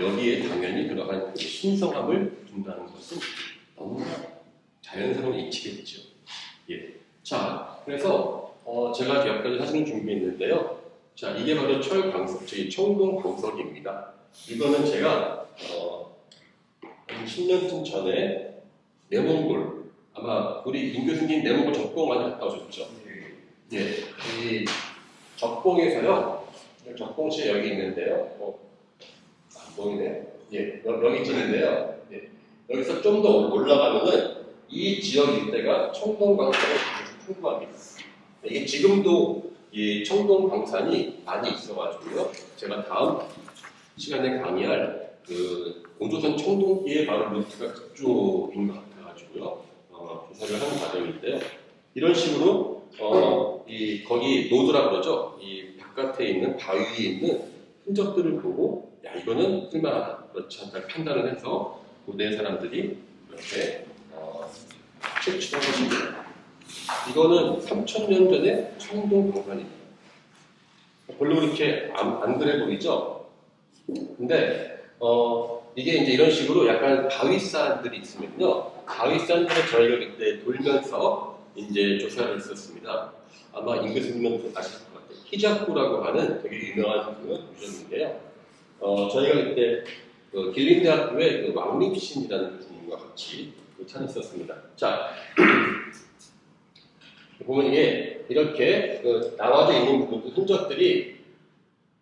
여기에 당연히 그러한 그 신성함을 둔다는 것은 너무나 자연스러운 이치겠죠. 자, 그래서 제가 몇 가지 사진을 준비했는데요. 자, 이게 바로 청동 광석입니다. 이거는 제가 한 10년쯤 전에 내몽골, 아마 우리 임 교수님 내몽골 적봉 많이 갔다 오셨죠? 이 적봉에서요, 적봉시에 여기 있는데요. 안 보이네. 여기 있는데요. 여기서 좀 더 올라가면은 이 지역 일대가 청동 광산이 아주 풍부합니다. 이게 지금도 이 청동 광산이 많이 있어가지고요. 제가 다음 시간에 강의할 그 고조선 청동기의 바로 루트가 그쪽인 것 같아가지고요. 조사를 하는 과정인데요. 이런 식으로 거기 노드라 그러죠. 이 바깥에 있는 바위에 있는 흔적들을 보고 이거는 쓸만하다, 그렇지 않다 판단을 해서 고대 사람들이 이렇게 채취한 것입니다. 이거는 3000년 전에 청동 광산입니다. 별로 그렇게 안 그래 보이죠? 근데 이게 이제 이런 식으로 약간 바위산들이 있으면요, 바위산들을 저희가 그때 돌면서 이제 조사를 했었습니다. 아마 임 교수님은 아실 것 같아요. 히자쿠라고 하는 되게 유명한 그 뮤지엄인데요. 저희가 그때 길림대학교의 그 왕립신이라는 교수님과 같이 찾았었습니다. 자, 보면 이게 이렇게 나와져 있는 부분, 흔적들이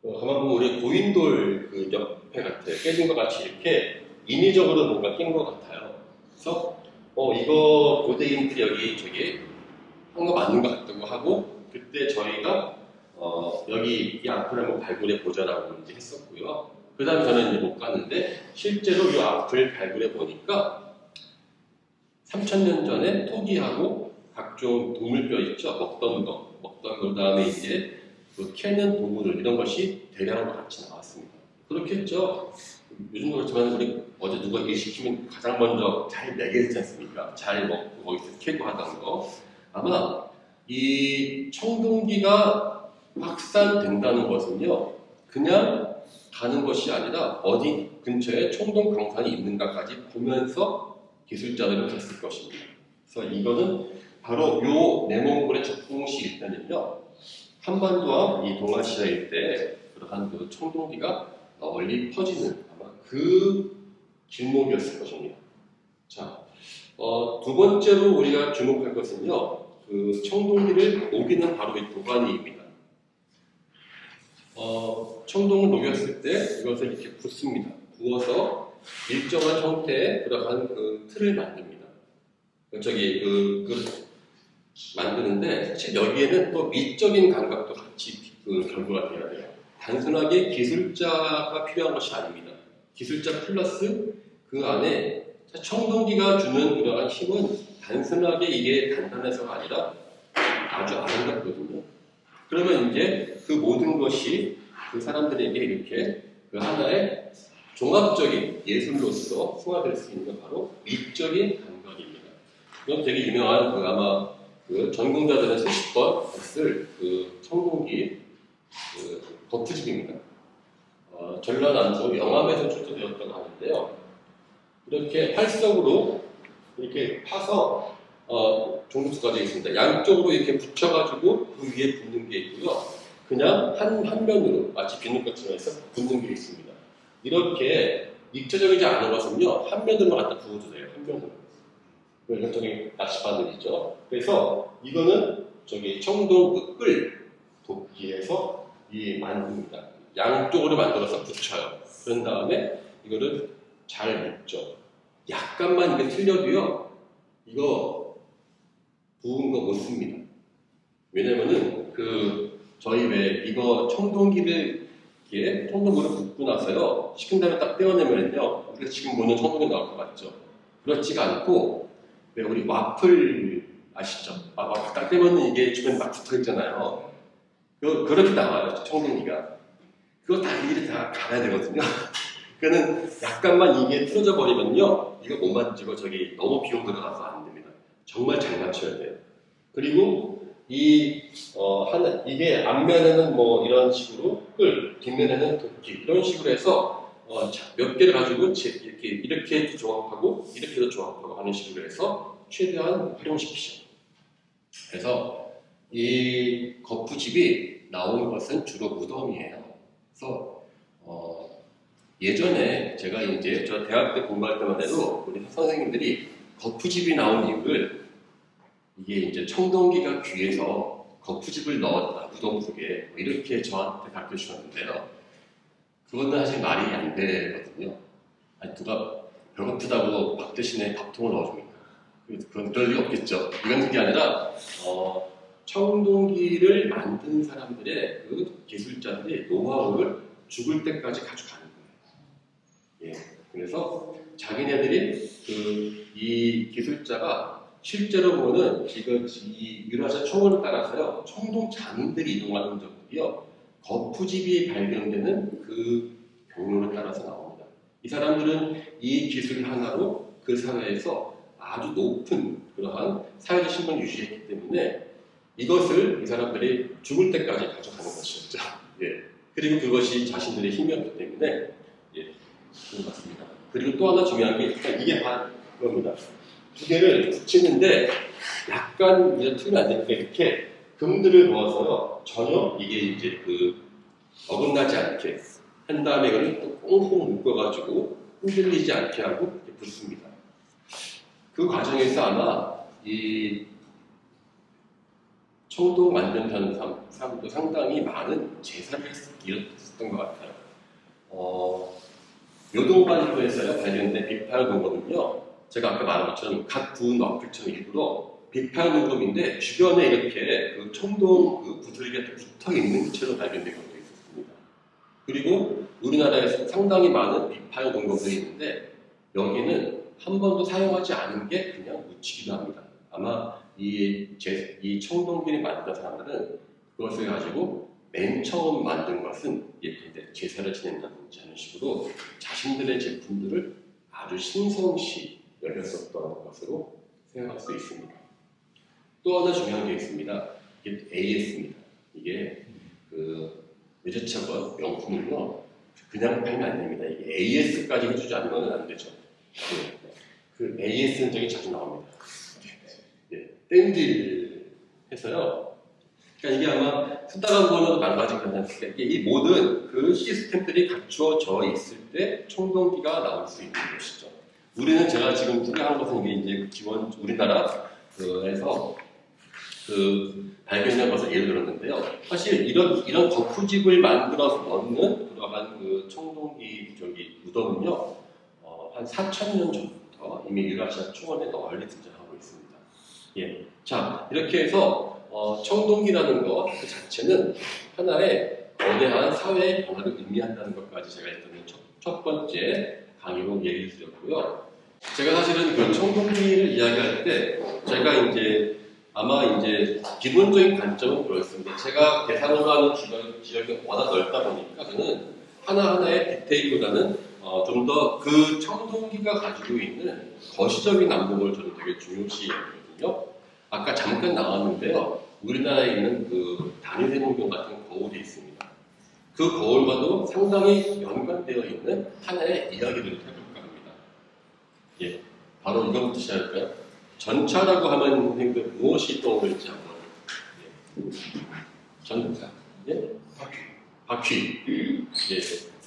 가만 보면 우리 고인돌 그 옆에 같아요. 깨진 것 같이 이렇게 인위적으로 뭔가 낀 것 같아요. 그래서 이거 고대인들이 여기 한 거 맞는 것 같다고 하고, 그때 저희가 여기 이 앞을 한번 발굴해 보자라고 이제 했었고요. 그 다음에 저는 이제 못 갔는데 실제로 이 앞을 발굴해 보니까 3000년 전에 토기하고 각종 동물뼈 있죠. 먹던 거, 그다음에 이제 그 캐는 도구들 이런 것이 대량으로 같이 나왔습니다. 그렇겠죠. 요즘도 그렇지만 우리 어제 누가 일 시키면 가장 먼저 잘 매게 되지 않습니까? 잘 먹고 거기서 캐고 하던 거. 아마 이 청동기가 확산된다는 것은요, 그냥 가는 것이 아니라 어디 근처에 청동 강산이 있는가까지 보면서 기술자들은 갔을 것입니다. 그래서 이거는 바로 요 내몽골의 적공시 일대는요, 한반도와 이 동아시아 일대에 그러한 그 청동기가 널리 퍼지는 아마 그 길목이었을 것입니다. 자, 두 번째로 우리가 주목할 것은요, 그 청동기를 녹이는 바로 이 도가니입니다. 청동을 녹였을 때 이것을 이렇게 붓습니다. 부어서 일정한 형태의 그러한 그 틀을 만듭니다. 만드는데 사실 여기에는 또 미적인 감각도 같이 그 결부가 되어야 돼요. 단순하게 기술자가 필요한 것이 아닙니다. 기술자 플러스 그 안에 청동기가 주는 그러한 힘은 단순하게 이게 단단해서가 아니라 아주 아름답거든요. 그러면 이제 그 모든 것이 그 사람들에게 이렇게 그 하나의 종합적인 예술로서 승화될 수 있는 건 바로 미적인 감각입니다. 이건 되게 유명한 그 아마 그 전공자들은 수십 번 쓸 그 청동기 그 겉트집입니다. 전라남도 영암에서 출토되었다고 하는데요. 이렇게 활석으로 이렇게 파서 종류 두 가지 있습니다. 양쪽으로 이렇게 붙여가지고 그 위에 붙는 게 있고요. 그냥 한 면으로 마치 비눗것처럼 해서 붙는 게 있습니다. 이렇게 입체적이지 않은 것은요, 한 면으로만 갖다 부어도 돼요. 한 면으로. 전형적인 낚시바늘이죠. 그래서 이거는 청동 끌 도끼에서 만듭니다. 양쪽으로 만들어서 붙여요. 그런 다음에 이거를 잘 묶죠. 약간만 이게 틀려도요, 이거 부은 거 못 씁니다. 왜냐면은 저희 왜 이거 청동기를 이렇게 청동기를 붓고 나서요, 식힌 다음에 딱 떼어내면요, 우리가 지금 보는 청동기 나올 것 같죠? 그렇지가 않고, 왜 우리 와플 아시죠? 와플 딱 떼면은 이게 주변에 막 붙어 있잖아요. 그렇게 나와요, 청동기가. 그거 다 일일이 다 갈아야 되거든요. 그거는 약간만 이게 틀어져 버리면요, 이거 못 만지고 너무 비용 들어가서 안 됩니다. 정말 잘 맞춰야 돼요. 그리고 이게 앞면에는 뭐 이런 식으로 끌, 뒷면에는 도끼, 이런 식으로 해서 몇 개를 가지고 이렇게도 조합하고 이렇게도 조합하고 하는 식으로 해서 최대한 활용시키죠. 그래서 이 거푸집이 나오는 것은 주로 무덤이에요. 그래서 예전에 제가 이제 저 대학 때 공부할 때만 해도 우리 선생님들이 거푸집이 나온 이유를 이게 이제 청동기가 귀해서 거푸집을 넣었다 무덤 속에 이렇게 저한테 가르쳐 주셨는데요. 그건 사실 말이 안 되거든요. 아니, 누가 배고프다고 밥 대신에 밥통을 넣어줍니까? 그럴 리가 없겠죠. 이건 그게 아니라 청동기를 만든 사람들의 그 기술자들의 노하우를 죽을 때까지 가져가는 거예요. 예, 그래서 자기네들이 이 기술자가 실제로 보면 이 유라시아 초원을 따라서요, 청동 장인들이 이동하는 흔적들이요, 거푸집이 발견되는 그 경로를 따라서 나옵니다. 이 사람들은 이 기술 하나로 그 사회에서 아주 높은 그러한 사회적 신분을 유지했기 때문에 이것을 이 사람들이 죽을 때까지 가져가는 것이었죠. 예. 그리고 그것이 자신들의 힘이었기 때문에 예, 그런 것 같습니다. 그리고 또 하나 중요한 게 이게 그겁니다. 두 개를 붙이는데 약간 이제 틀면 안 되니까 이렇게 금들을 넣어서요, 전혀 이게 이제 어긋나지 않게 한 다음에 이걸 또 꽁꽁 묶어가지고 흔들리지 않게 하고 이렇게 붙습니다. 그 과정에서 아마 이 청동 만든다는 사람도 상당히 많은 제사를 이뤘던 것 같아요. 요동반도에서요 발견된 비파열 녹음은요, 제가 아까 말한 것처럼 각 부은 와플처럼 일부러 비파열 녹음인데 주변에 이렇게 그 청동 부스러기가 붙어 있는 채로 발견된 것도 있었습니다. 그리고 우리나라에서 상당히 많은 비파열 녹음들이 있는데 여기는 한 번도 사용하지 않은 게 그냥 묻히기도 합니다. 아마 이 청동기를 만든 사람들은 그것을 가지고 맨 처음 만든 것은 예컨대 제사를 지낸다든지 하는 식으로 자신들의 제품들을 아주 신성시 열렸었던 것으로 생각할 수 있습니다. 또 하나 중요한 게 있습니다. 이게 AS입니다. 이게 그 외제차건 명품은요 그냥 팔면 안 됩니다. 이게 AS까지 해주지 않으면 안 되죠. 그 AS는 저기 자주 나옵니다. 땡딜 해서요. 그러니까 이게 아마 쓰다가 보면 망가지긴 않습니까? 이 모든 그 시스템들이 갖추어져 있을 때 청동기가 나올 수 있는 것이죠. 우리는 제가 지금 소개한 것은 이게 이제 기본 우리나라에서 그 발견된 것을 예를 들었는데요. 사실 이런 거푸집을 만들어서 넣는 그러한 그 청동기 저기 무덤은요, 한 4,000년 전부터 이미 유라시아 초원에 널리 등장하고 있습니다. 예. 자, 이렇게 해서 청동기라는 것 그 자체는 하나의 거대한 사회의 변화를 의미한다는 것까지 제가 일단 첫 번째 강의로 얘기를 드렸고요. 제가 사실은 그 청동기를 이야기할 때 제가 이제 아마 이제 기본적인 관점은 그렇습니다. 제가 대상으로 하는 지역이 워낙 넓다 보니까 저는 하나하나의 디테일보다는 좀 더 그 청동기가 가지고 있는 거시적인 안목을 저는 되게 중요시 여기거든요. 아까 잠깐 나왔는데요. 우리나라에 있는 그 다니세문경 같은 거울이 있습니다. 그 거울과도 상당히 연관되어 있는 하나의 이야기를 해볼까 합니다. 예, 바로 이거부터 시작할까요? 전차라고 하면 선생님들 무엇이 떠오를지 한번. 예. 전차. 예? 바퀴. 예.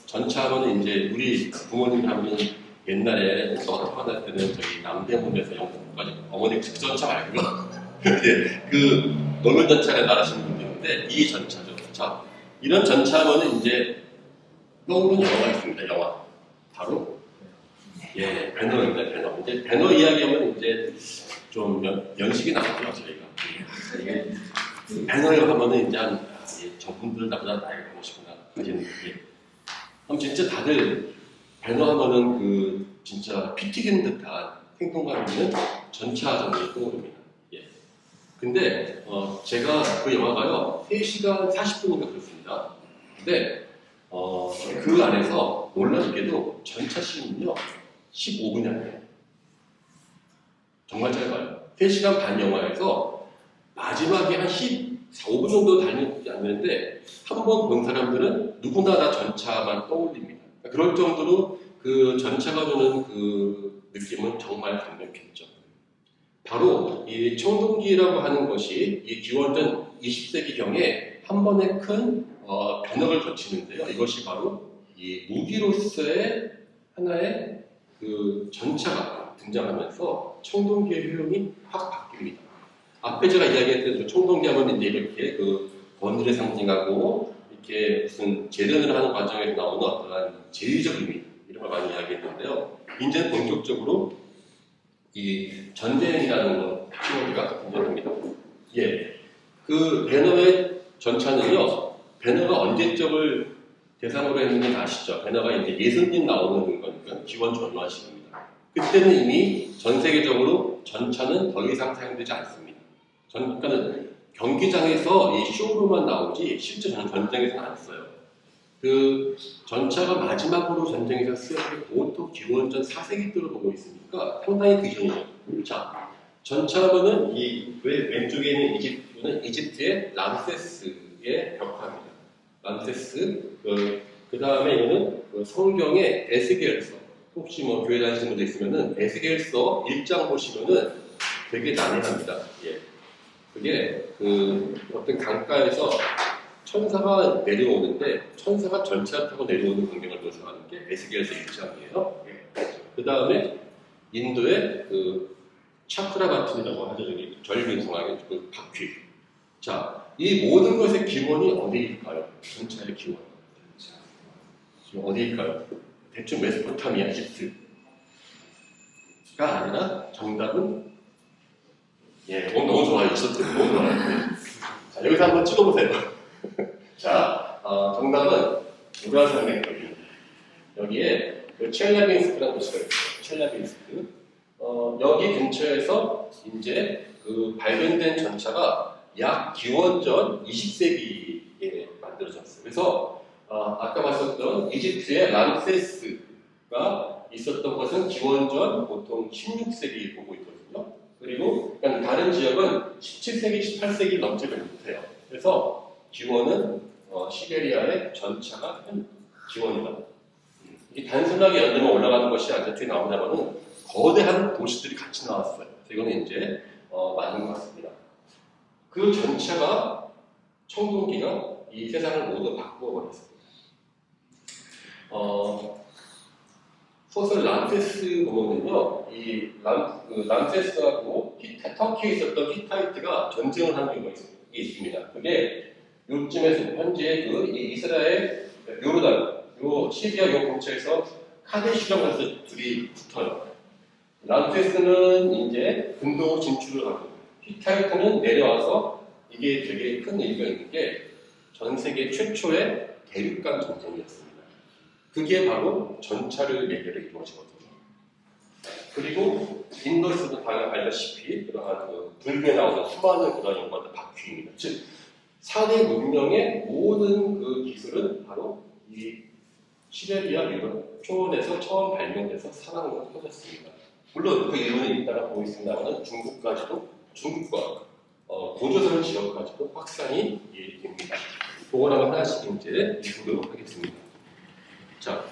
전차하면 이제 우리 부모님 하면 옛날에 서터할 때는 저기 남대문에서 영국까지 어머니 직전차 말고요. 예, 그 노면 전차를 나르시는 분도 있는데 이 전차죠. 자, 이런 전차하면은 이제 떠오르는 영화가 있습니다. 영화. 바로 예, 배너입니다. 배너. 이제 배너 이야기하면 이제 좀 연식이 나왔죠, 저희가. 이게 배너를 하면은 이제 저분들 나보다 나이가 많으시구나 하시는 게. 그럼 진짜 다들 배너 하면은 그 진짜 피 튀기는 듯한 생동감 있는 전차 장면이 떠오릅니다. 예. 근데 제가 그 영화가요 3시간 40분인가 그렇습니다. 근데 그 안에서 놀랍게도 전차 씬은요 15분이 안 돼요. 정말 짧아요. 3시간 반 영화에서 마지막에 한 14, 5분 정도 달리지 않는데 한 번 본 사람들은 누구나 다 전차만 떠올립니다. 그럴 정도로 그 전차가 주는 그 느낌은 정말 강력했죠. 바로 이 청동기라고 하는 것이 이 기원전 20세기경에 한 번에 큰 변혁을 거치는데요. 이것이 바로 이 무기로서의 하나의 그 전차가 등장하면서 청동기의 효용이 확 바뀝니다. 앞에 제가 이야기했던 청동기 하면 이제 이렇게 그 번뇌를 상징하고 이렇게 무슨 재련을 하는 과정에서 나오는 어떠한 제의적 의미 이런 걸 많이 이야기했는데요. 이제 본격적으로 이 전쟁이라는 키워드가 등장합니다. 예, 그 배너의 전차는요. 배너가 언제적을 대상으로 했는지 아시죠? 배너가 이제 예수님 나오는 거니까 기원 전후하식입니다. 그때는 이미 전 세계적으로 전차는 더 이상 사용되지 않습니다. 그러니까는 경기장에서 이 쇼로만 나오지 실제 전쟁에서는 안 써요. 그 전차가 마지막으로 전쟁에서 쓰여진 보통 기원전 4세기 때로 보고 있으니까 상당히 그 이전이죠. 자, 전차하면은 이 왼쪽에 있는 이집트는 이집트의 람세스의 벽화입니다. 람세스 그 다음에 이거는 그 성경의 에스겔서. 혹시 뭐 교회 다니시는 분들 있으면은 에스겔서 1장 보시면은 되게 난해합니다. 예. 그게 그 어떤 강가에서 천사가 내려오는데 천사가 전차 타고 내려오는 광경을 묘사하는 게 에스겔서 1장이에요. 그 다음에 인도의 그 차크라바틴이라고 하죠. 저기 절빙성하게 그 바퀴. 자, 이 모든 것의 기원이 어디일까요? 전차의 기원. 어디일까요? 대충 메소포타미아, 이집트가 아니라 정답은 너무 좋아요. 이집트 너무 좋아요. 자, 여기서 한번 찍어보세요. 자, 정답은 우라산맥입니다. 여기에 그 첼라빈스크라는 도시가 있어요. 첼라빈스크. 여기 근처에서 이제 그 발견된 전차가 약 기원전 20세기에 그래서 아까 봤었던 이집트의 람세스가 있었던 것은 기원전 보통 16세기 보고 있거든요. 그리고 다른 지역은 17세기, 18세기 넘지를 못해요. 그래서 기원은 시베리아의 전차가 기원이다. 이 단순하게 연대만 올라가는 것이 아저트에 나오냐면은 거대한 도시들이 같이 나왔어요. 이거는 이제 맞는 것 같습니다. 그 전차가 청동기가 이 세상을 모두 바꾸어 버렸습니다. 소설 람세스 보면은요, 이 람세스하고 터키에 있었던 히타이트가 전쟁을 한 경우가 있습니다. 그게 요쯤에서 현재 이 이스라엘 요르단, 요 시리아 요 근처에서 카데시라고 해서 둘이 붙어요. 람세스는 이제 근동으로 진출을 하고 히타이트는 내려와서 이게 되게 큰 의미가 있는 게 전 세계 최초의 대륙간 전쟁이었습니다. 그게 바로 전차를 매개로 이루어지거든요. 그리고 인도에서도 당연히 알다시피 그러한 불교에 나오는 수많은 그런 연구들 바퀴입니다. 즉 4대 문명의 모든 그 기술은 바로 이 시베리아 유럽 초원에서 처음 발명돼서 상황으로 퍼졌습니다. 물론 그 이유는 이따가 보겠습니다만 중국까지도 중국과 고조선 지역까지도 확산이 됩니다. 그걸 한번 하나씩 이제 보도록 하겠습니다. 자,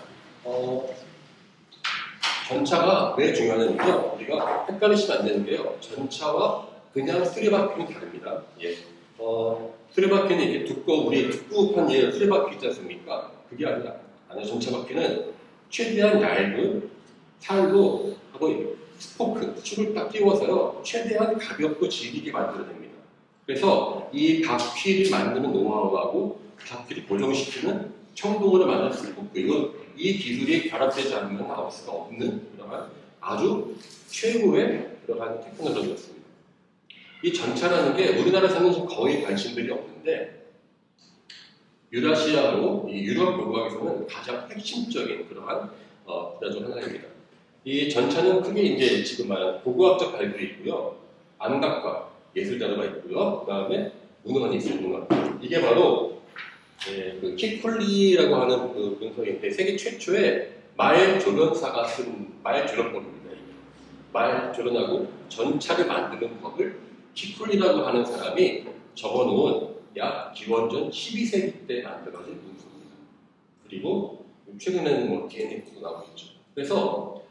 전차가 왜 중요하냐면요. 우리가 헷갈리시면 안 되는 게요. 전차와 그냥 수레바퀴는 다릅니다. 예. 수레바퀴는 이렇게 우리 두꺼운 수레바퀴 있지 않습니까? 그게 아니라, 전차바퀴는 최대한 얇은 살로 하고 스포크, 축을 딱 띄워서요. 최대한 가볍고 질기게 만들어냅니다. 그래서 이 바퀴를 만드는 노하우하고 그 바퀴를 고정시키는 청동으로 만든 스포크, 이 기술이 결합되지 않으면 나올 수가 없는 그러한 아주 최고의 그러한 테크놀로지였습니다. 이 전차라는 게 우리나라에서는 거의 관심들이 없는데 유라시아로 이 유럽 교과에서는 가장 핵심적인 그러한 분야 중 하나입니다. 이 전차는 크게 이제 지금 말한 고고학적 발굴이 있고요, 안각과 예술 자료가 있고요, 그 다음에 문헌이 있습니다. 이게 바로 그 키쿨리라고 하는 그 문서인데 세계 최초의 말 조련사가 쓴 말 조련법입니다. 말 조련하고 전차를 만드는 법을 키쿨리라고 하는 사람이 적어놓은 약 기원전 12세기 때 만들어진 문서입니다. 그리고 최근에는 뭐 DNA도 나오고 있죠. 그래서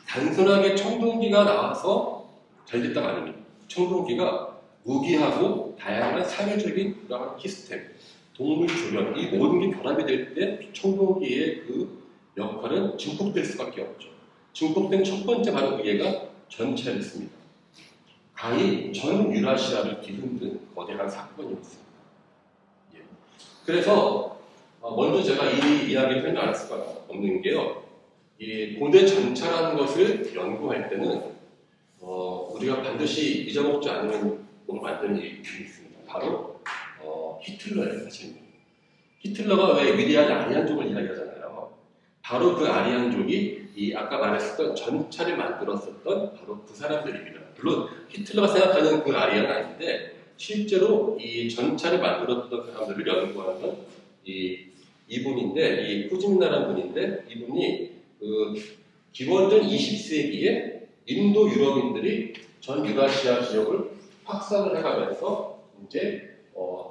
단순하게 청동기가 나와서 잘 됐다가 아닙니다. 청동기가 무기하고 다양한 사회적인 그러한 시스템, 동물 조련, 이 모든 게 결합이 될 때 청동기의 그 역할은 증폭될 수밖에 없죠. 증폭된 첫 번째 바로 그 얘가 전차였습니다. 가히 전 유라시아를 뒤흔든 거대한 사건이었습니다. 예. 그래서 먼저 제가 이 이야기를 설명 안 할 수가 없는 게요. 이 고대 전차라는 것을 연구할 때는 우리가 반드시 잊어먹지 않으면 못 만드는 일이 있습니다. 바로 히틀러예요, 사실. 히틀러가 왜 위대한 아리안족을 이야기하잖아요. 바로 그 아리안족이 이 아까 말했었던 전차를 만들었었던 바로 그 사람들입니다. 물론 히틀러가 생각하는 그 아리안은 아닌데 실제로 이 전차를 만들었던 사람들을 연구하는 건 이분인데, 이 후진나라는 분인데, 이분이 그 기원전 20세기에 인도 유럽인들이 전 유라시아 지역을 확산을 해가면서 이제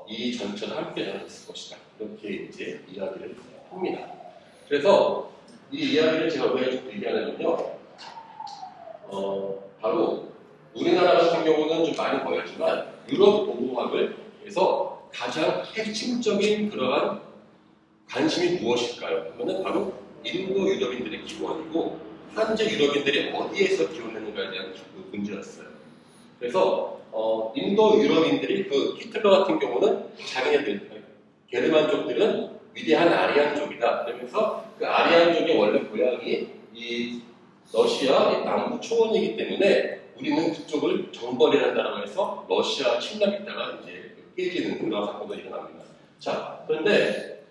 이 전차도 함께 다녔을 것이다. 이렇게 이제 이야기를 합니다. 그래서 이 이야기를 제가 왜 얘기하냐면요. 바로 우리나라 같은 경우는 좀 많이 보였지만 유럽 고고학을 해서 가장 핵심적인 그러한 관심이 무엇일까요? 그러면 바로 인도 유럽인들의 기원이고 현재 유럽인들이 어디에서 기원했는가에 대한 그 문제였어요. 그래서 인도 유럽인들이 그 히틀러 같은 경우는 자기네들 게르만족들은 위대한 아리안족이다. 그러면서 그 아리안족의 원래 고향이 이 러시아 남부 초원이기 때문에 우리는 그쪽을 정벌이란다라고 해서 러시아 침략했다가 이제 깨지는 그런 사건도 일어납니다. 자, 그런데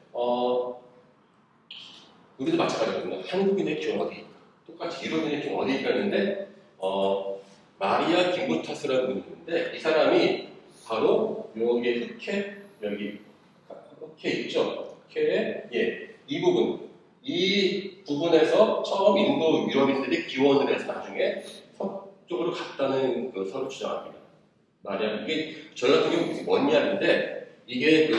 우리도 마찬가지거든요. 한국인의 기원 어디일까? 똑같이 유럽인의 기원 어디일까 했는데 마리아 김부타스라는 분이 있는데 이 사람이 바로 여기 흑해 여기 흑해 있죠. 예, 이 부분에서 처음 인도 유럽인들이 기원을 해서 나중에 서쪽으로 갔다는 것으로 주장합니다. 만약 이게 저희 같은 경우 먼 이야기인데 이게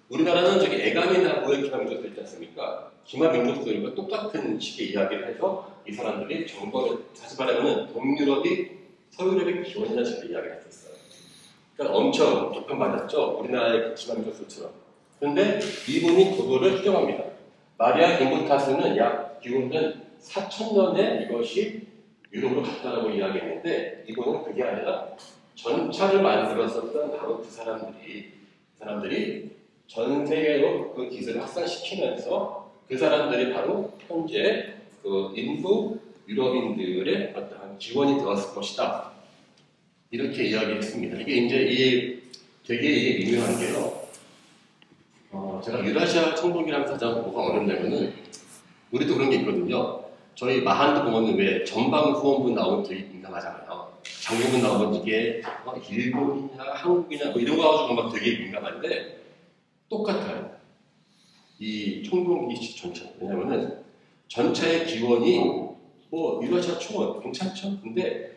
우리나라는 저기 애간이나무의 기마민족들 있지 않습니까? 기마민족들과 똑같은 식의 이야기를 해서 이 사람들이 정벌을 다시 말하면 동유럽이 서유럽의 기원이라는 식의 이야기를 했었어요. 그러니까 엄청 비판받았죠. 우리나라의 기마민족들처럼. 그런데 이분이 그거를 추정합니다. 마리아 김부타스는 약 기원은 4,000년에 이것이 유럽으로 갔다라고 이야기했는데 이거는 그게 아니라 전차를 만들었었던 바로 그 사람들이 전 세계로 그 기술을 확산시키면서 그 사람들이 바로 현재 그 인도 유럽인들의 어떠한 기원이 되었을 것이다. 이렇게 이야기했습니다. 이게 이제 되게 유명한 게요. 제가 유라시아 청동기라는 가장 뭐가 어렵냐면은 우리도 그런 게 있거든요. 저희 마한도 보면은 왜 전방 후원부 나오면 되게 민감하잖아요. 장교분 나오면 이게 일본이냐 한국이냐 뭐 이런 거 가지고 막 되게 민감한데 똑같아요. 이 청동기 전차. 왜냐면은 전차의 기원이 유라시아 초원 괜찮죠? 근데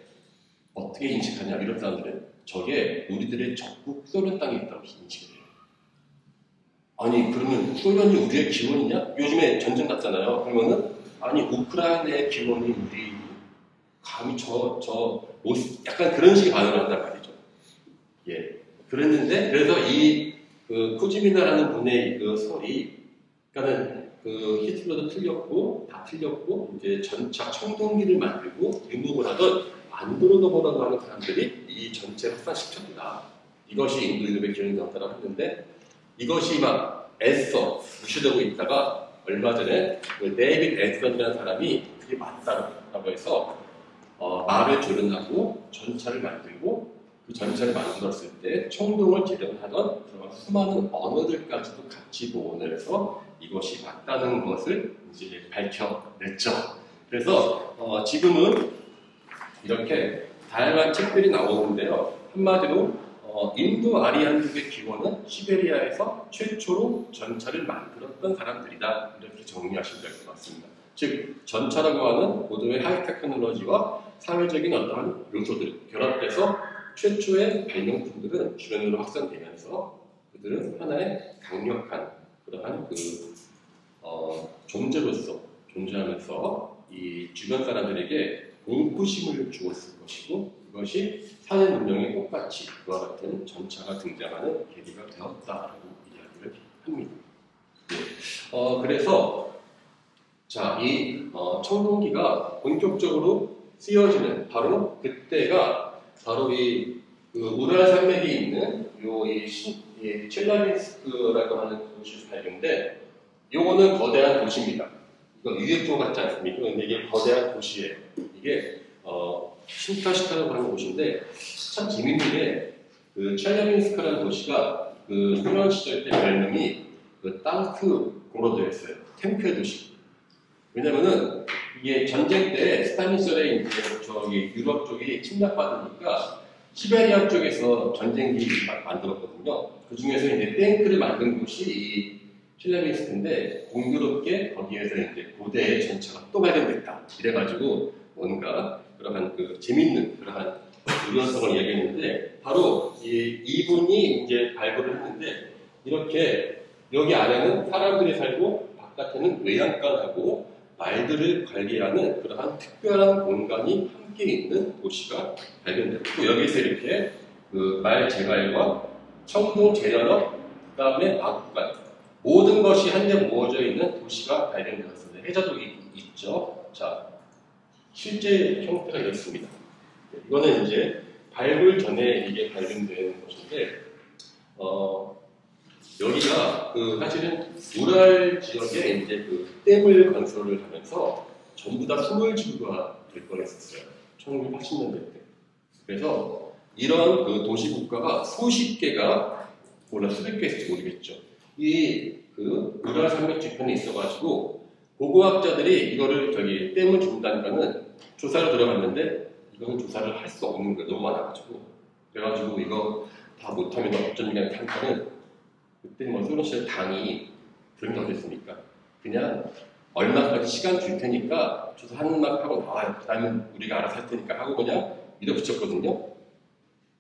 어떻게 인식하냐 유럽 사람들은 저게 우리들의 적국 소련 땅에 있다고 인식을 해요. 아니 그러면 소련이 우리의 기원이냐? 요즘에 전쟁 났잖아요. 그러면은 아니 우크라이나의 기원이 우리 감히 약간 그런 식의 반응을 한단 말이죠. 예. 그래서 코지미나라는 분의 그 설이, 그러니까는 히틀러도 틀렸고, 다 틀렸고, 이제 전차 청동기를 만들고, 유목을 하던 안드로노보라고 하는 사람들이 이 전체를 확산시켰다. 이것이 인도 유럽의 기원이 되었다라고 했는데, 이것이 막 애써 무시되고 있다가, 얼마 전에 데이빗 앤슨이라는 사람이 그게 맞다라고 해서 말을 조련하고 전차를 만들고 그 전차를 만들었을 때 청동을 재련하던 그런 수많은 언어들까지도 같이 모원을 해서 이것이 맞다는 것을 이제 밝혀냈죠. 그래서 지금은 이렇게 다양한 책들이 나오는데요. 한마디로 인도 아리안족의 기원은 시베리아에서 최초로 전차를 만들었던 사람들이다. 이렇게 정리하시면 될 것 같습니다. 즉 전차라고 하는 고도의 하이 테크놀로지와 사회적인 어떠한 요소들 결합돼서 최초의 발명품들은 주변으로 확산되면서 그들은 하나의 강력한 그러한 존재로서 존재하면서 이 주변 사람들에게 공포심을 주었을 것이고 그것이 사회 문명의 똑같이 그와 같은 전차가 등장하는 계기가 되었다라고 이야기를 합니다. 네. 그래서 이 청동기가 본격적으로 쓰여지는 바로 그때가 바로 우랄 산맥이 있는 이 첼라빈스크라고 하는 도시에서 발견인데 요거는 거대한 도시입니다. 이거 UFO 같지 않습니까? 근데 이게 거대한 도시예요. 이게 신타시타라고 하는 곳인데 참 재밌는 게 첼라빈스크라는 도시가 소련 시절 때 별명이 땅크 고로드였어요. 탱크의 도시. 왜냐면은 이게 전쟁 때 스탈린 시절에 이제 유럽 쪽이 침략받으니까 시베리아 쪽에서 전쟁기 만들었거든요. 그 중에서 이제 탱크를 만든 곳이 이 첼라빈스크인데 공교롭게 거기에서 이제 고대의 전차가 또 발견됐다. 이래가지고 뭔가 그러한 재밌는 그러한 유연성을 이야기했는데 바로 이분이 이제 발굴을 했는데 이렇게 여기 안에는 사람들이 살고 바깥에는 외양간하고 말들을 관리하는 그러한 특별한 공간이 함께 있는 도시가 발견됐고 여기서 이렇게 말 재갈과 청동 재련업 그 다음에 마구간 모든 것이 한데 모아져 있는 도시가 발견되었습니다. 해자독이 있죠. 자, 실제 형태가 이렇습니다. 이거는 이제 발굴 전에 이게 발견된 것인데 여기가 사실은 우랄 지역에 이제 댐을 건설을 하면서 전부 다 소멸지구가 될 뻔했었어요. 1980년대 때. 그래서 이런 도시 국가가 수십 개가 수백 개 있을지 모르겠죠. 우랄 산맥 뒤편에 있어가지고 고고학자들이 이거를 댐을 준다니까는 조사를 들어갔는데 이거는 조사를 할 수 없는 거예요. 너무 많아가지고. 그래가지고 이거 다 못하면 어쩌니까 한판은 그때 소련 시절 당이 그런 게 어디 있습니까? 그냥 얼마까지 시간 줄 테니까 저도 하는 만 하고 나와요. 그다음에 우리가 알아서 할 테니까 하고 그냥 밀어붙였거든요.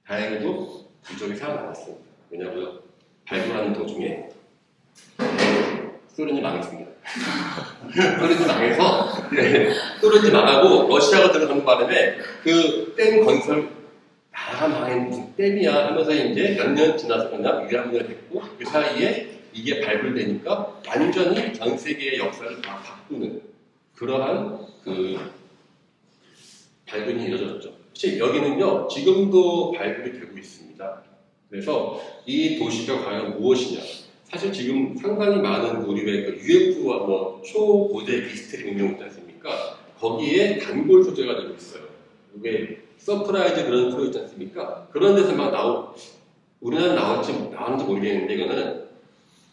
다행히도 부적이 살아남았습니다. 왜냐하면 발굴하는 도중에 소련이 망했습니다. 소련이 망해서 소련이 망하고 러시아가 들어가는 바람에 그 댐 건설 다 망한 무슨 댐이야 하면서 이제 몇 년 지나서 그냥 위안부가 됐고 그 사이에 이게 발굴되니까 완전히 전 세계의 역사를 다 바꾸는 그러한 그 발굴이 이루어졌죠. 혹시 여기는요 지금도 발굴이 되고 있습니다. 그래서 이 도시가 과연 무엇이냐? 사실 지금 상당히 많은 우리 왜 UFO와 뭐 초고대 미스터리 운영 있지 않습니까? 거기에 단골 소재가 되고 있어요. 왜 서프라이즈 그런 프로 있지 않습니까? 그런 데서 막 우리나라 나오는지 모르겠는데 이거는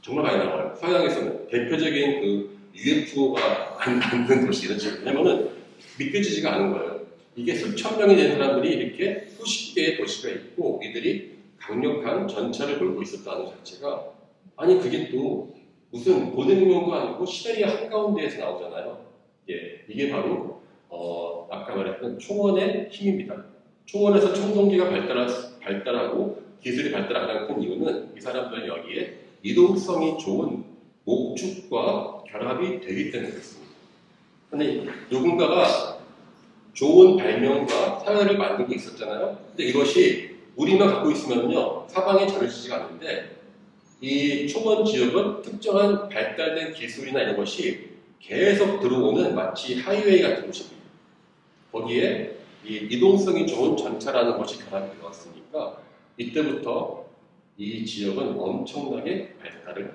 정말 많이 나와요. 서양에서는 대표적인 그 UFO가 만든 도시 이런 식으로. 왜냐면은 믿겨지지가 않은 거예요. 이게 수천 명이 된 사람들이 이렇게 수십 개의 도시가 있고 이들이 강력한 전차를 몰고 있었다는 자체가 아니 그게 또 무슨 고대문명도 아니고 시베리아 한가운데에서 나오잖아요. 예, 이게 바로 아까 말했던 초원의 힘입니다. 초원에서 청동기가 발달하고 기술이 발달한 가장 큰 이유는 이 사람들은 여기에 이동성이 좋은 목축과 결합이 되기 때문에 그렇습니다. 근데 누군가가 좋은 발명과 사회를 만들고 있었잖아요. 근데 이것이 우리만 갖고 있으면요 사방에 전해지지가 않는데 이 초원 지역은 특정한 발달된 기술이나 이런 것이 계속 들어오는 마치 하이웨이 같은 곳입니다. 거기에 이 이동성이 좋은 전차라는 것이 결합이 되었으니까 이때부터 이 지역은 엄청나게 발달을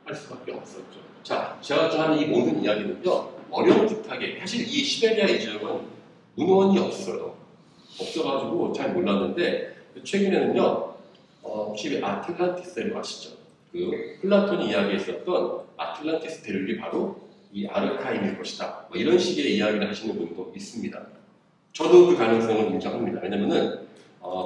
할 수밖에 없었죠. 자, 제가 전하는 이 모든 이야기는요 어려움직하게 사실 이 시베리아 이 지역은 문헌이 없어요. 없어가지고 잘 몰랐는데 최근에는요 혹시 아틀란티스를 아시죠? 그 플라톤이 이야기했었던 아틀란티스 대륙이 바로 이 아르카임일 것이다. 뭐 이런 식의 이야기를 하시는 분도 있습니다. 저도 그 가능성을 인정합니다. 왜냐면은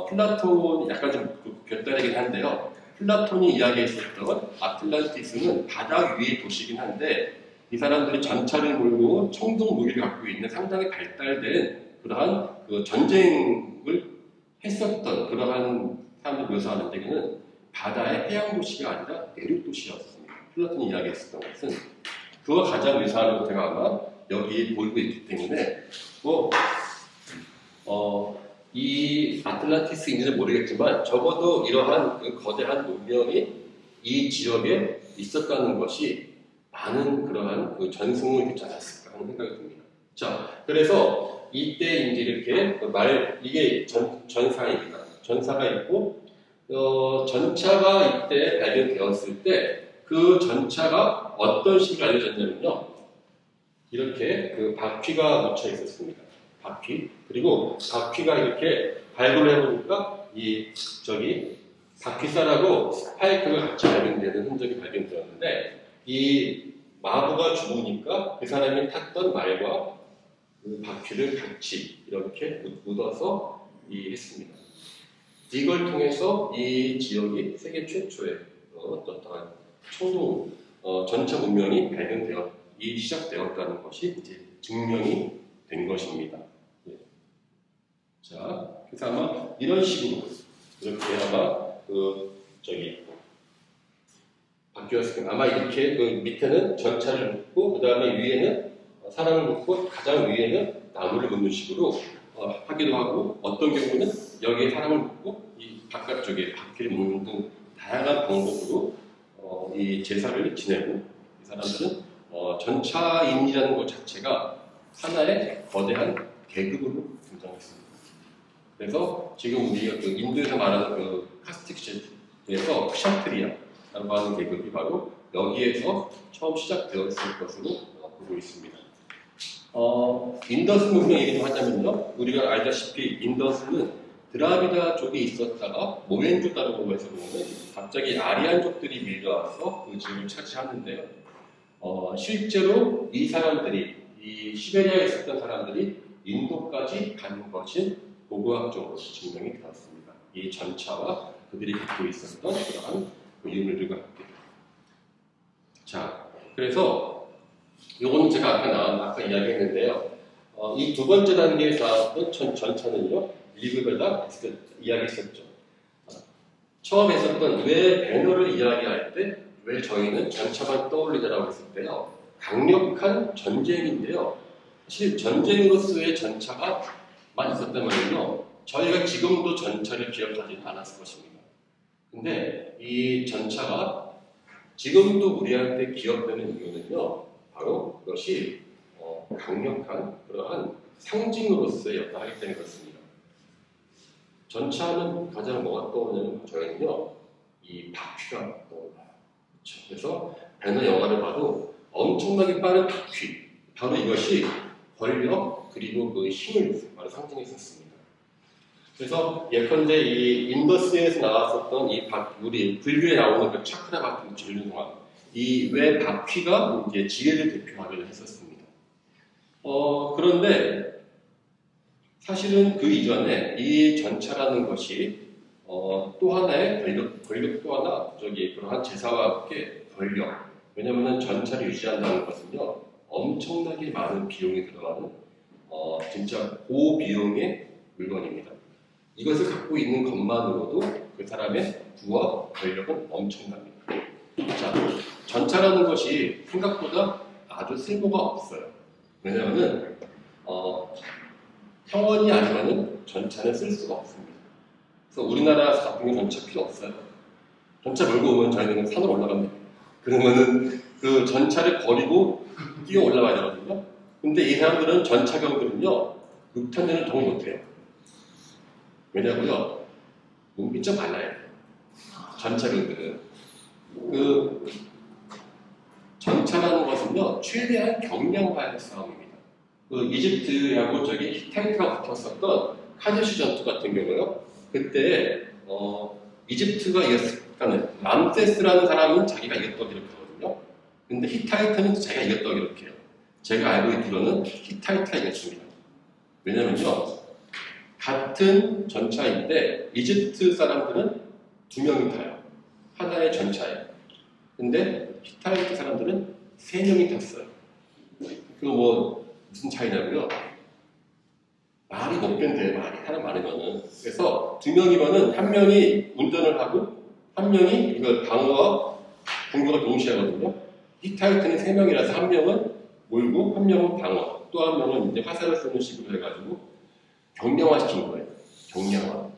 플라톤이 약간 좀 별다르긴 한데요. 플라톤이 이야기했었던 아틀란티스는 바다 위의 도시긴 한데 이 사람들이 전차를 몰고 청동 무기를 갖고 있는 상당히 발달된 그러한 그 전쟁을 했었던 그러한 사람을 묘사하는데 그는 바다의 해양 도시가 아니라 내륙 도시였습니다. 플라톤이 이야기했었던 것은 그와 가장 유사한 것들가 아마 여기에 보이고 있기 때문에 이 아틀란티스인지는 모르겠지만 적어도 이러한 그 거대한 문명이 이 지역에 있었다는 것이 많은 그러한 그 전승을 있지 않았을까 하는 생각이 듭니다. 자, 그래서 이때 이제 이렇게 이게 전사입니다. 전사가 있고 전차가 이때 발견되었을 때 그 전차가 어떤 식으로 알려졌냐면요. 이렇게 그 바퀴가 묻혀 있었습니다. 바퀴. 그리고 바퀴가 이렇게 발굴을 해보니까 바퀴살하고 스파이크가 같이 발견되는 흔적이 발견되었는데 이 마부가 죽으니까 그 사람이 탔던 말과 그 바퀴를 같이 이렇게 묻어서 했습니다. 이걸 통해서 이 지역이 세계 최초의 어떠한 청동 전차 문명이 시작되었다는 것이 이제 증명이 된 것입니다. 예. 자, 그래서 아마 이런 식으로 이렇게 아마 바뀌었을 겁니다. 아마 이렇게 그 밑에는 전차를 묶고 그 다음에 위에는 사람을 묶고 가장 위에는 나무를 묶는 식으로 하기도 하고 어떤 경우는 여기에 사람을 묶고 이 바깥쪽에 바퀴를 묶는 등 다양한 방법으로 이 제사를 지내고 이 사람들은 전차인이라는 것 자체가 하나의 거대한 계급으로 등장했습니다. 그래서 지금 우리가 그 인도에서 말하는 그 카스틱 셰프에서 क्षत्रि야라고 하는 계급이 바로 여기에서 처음 시작되었을 것으로 보고 있습니다. 인더스 문명 얘기 좀 하자면요. 우리가 알다시피 인더스는 드라비다족이 있었다가 모헨조다로에서 보면 갑자기 아리안족들이 밀려와서 그 지역을 차지하는데요. 실제로 이 사람들이 이 시베리아에 있었던 사람들이 인도까지 간 것이 고고학적으로 증명이 되었습니다. 이 전차와 그들이 갖고 있었던 그러한 유물들과 함께. 자, 그래서 요거는 제가 아까 이야기했는데요. 이 두 번째 단계에 나왔던 전차는요, 리그베다 이야기했었죠. 처음 했었던 왜 배너를 이야기할 때 왜 저희는 전차만 떠올리자라고 했을 때요, 강력한 전쟁인데요. 사실 전쟁으로서의 전차가만 있었다면요, 저희가 지금도 전차를 기억하지는 않았을 것입니다. 근데 이 전차가 지금도 우리한테 기억되는 이유는요, 바로 그것이 강력한 그러한 상징으로서의 역할을 하기 때문에 그렇습니다. 전차는 가장 뭐가 떠오르냐면 저희는요, 이 바퀴가 떠올라요. 그렇죠? 그래서 배너 영화를 봐도 엄청나게 빠른 바퀴, 바로 이것이 권력 그리고 그 힘을 바로 상징했었습니다. 그래서 예컨대 이 인더스에서 나왔었던 우리 불교에 나오는 그 차크라 같은 전륜화, 이 왜 바퀴가 이제 지혜를 대표하기도 했었습니다. 그런데 사실은 그 이전에 이 전차라는 것이 또 하나의 권력 또 하나 그러한 제사와 함께 권력. 왜냐하면 전차를 유지한다는 것은요, 엄청나게 많은 비용이 들어가는 진짜 고비용의 물건입니다. 이것을 갖고 있는 것만으로도 그 사람의 부와 권력은 엄청납니다. 자, 전차라는 것이 생각보다 아주 쓸모가 없어요. 왜냐하면 평원이 아니면은 전차는 쓸 수가 없습니다. 그래서 우리나라 같은 경우 전차 필요 없어요. 전차 몰고 오면 저희는 산으로 올라가면 됩니다. 그러면은 그 전차를 버리고 뛰어 올라가야 되거든요. 근데 이 사람들은 전차병들은요, 육탄전을 너무 못해요. 왜냐고요? 몸이 좀 많아요. 전차병들은. 그 전차라는 것은요, 최대한 경량화의 싸움입니다. 그 이집트하고 히타이트가 붙었었던 카데시 전투 같은 경우요. 그때 이집트가 이겼을 람세스라는 사람은 자기가 이겼다고 이렇게 하거든요. 근데 히타이트는 자기가 이겼다고 이렇게 해요. 제가 알고 있기로는 히타이트가 이겼습니다. 왜냐면요, 같은 전차인데 이집트 사람들은 2명이 타요. 하나의 전차에. 근데 히타이트 사람들은 3명이 탔어요. 무슨 차이냐고요? 말이 못 견뎌요. 사람 많으면은. 그래서 2명이면은 1명이 운전을 하고 1명이 이걸 방어와 공격을 동시에 하거든요. 히타이트는 3명이라서 1명은 몰고 1명은 방어, 또 1명은 이제 화살을 쏘는 식으로 해가지고 경량화시킨 거예요. 경량화.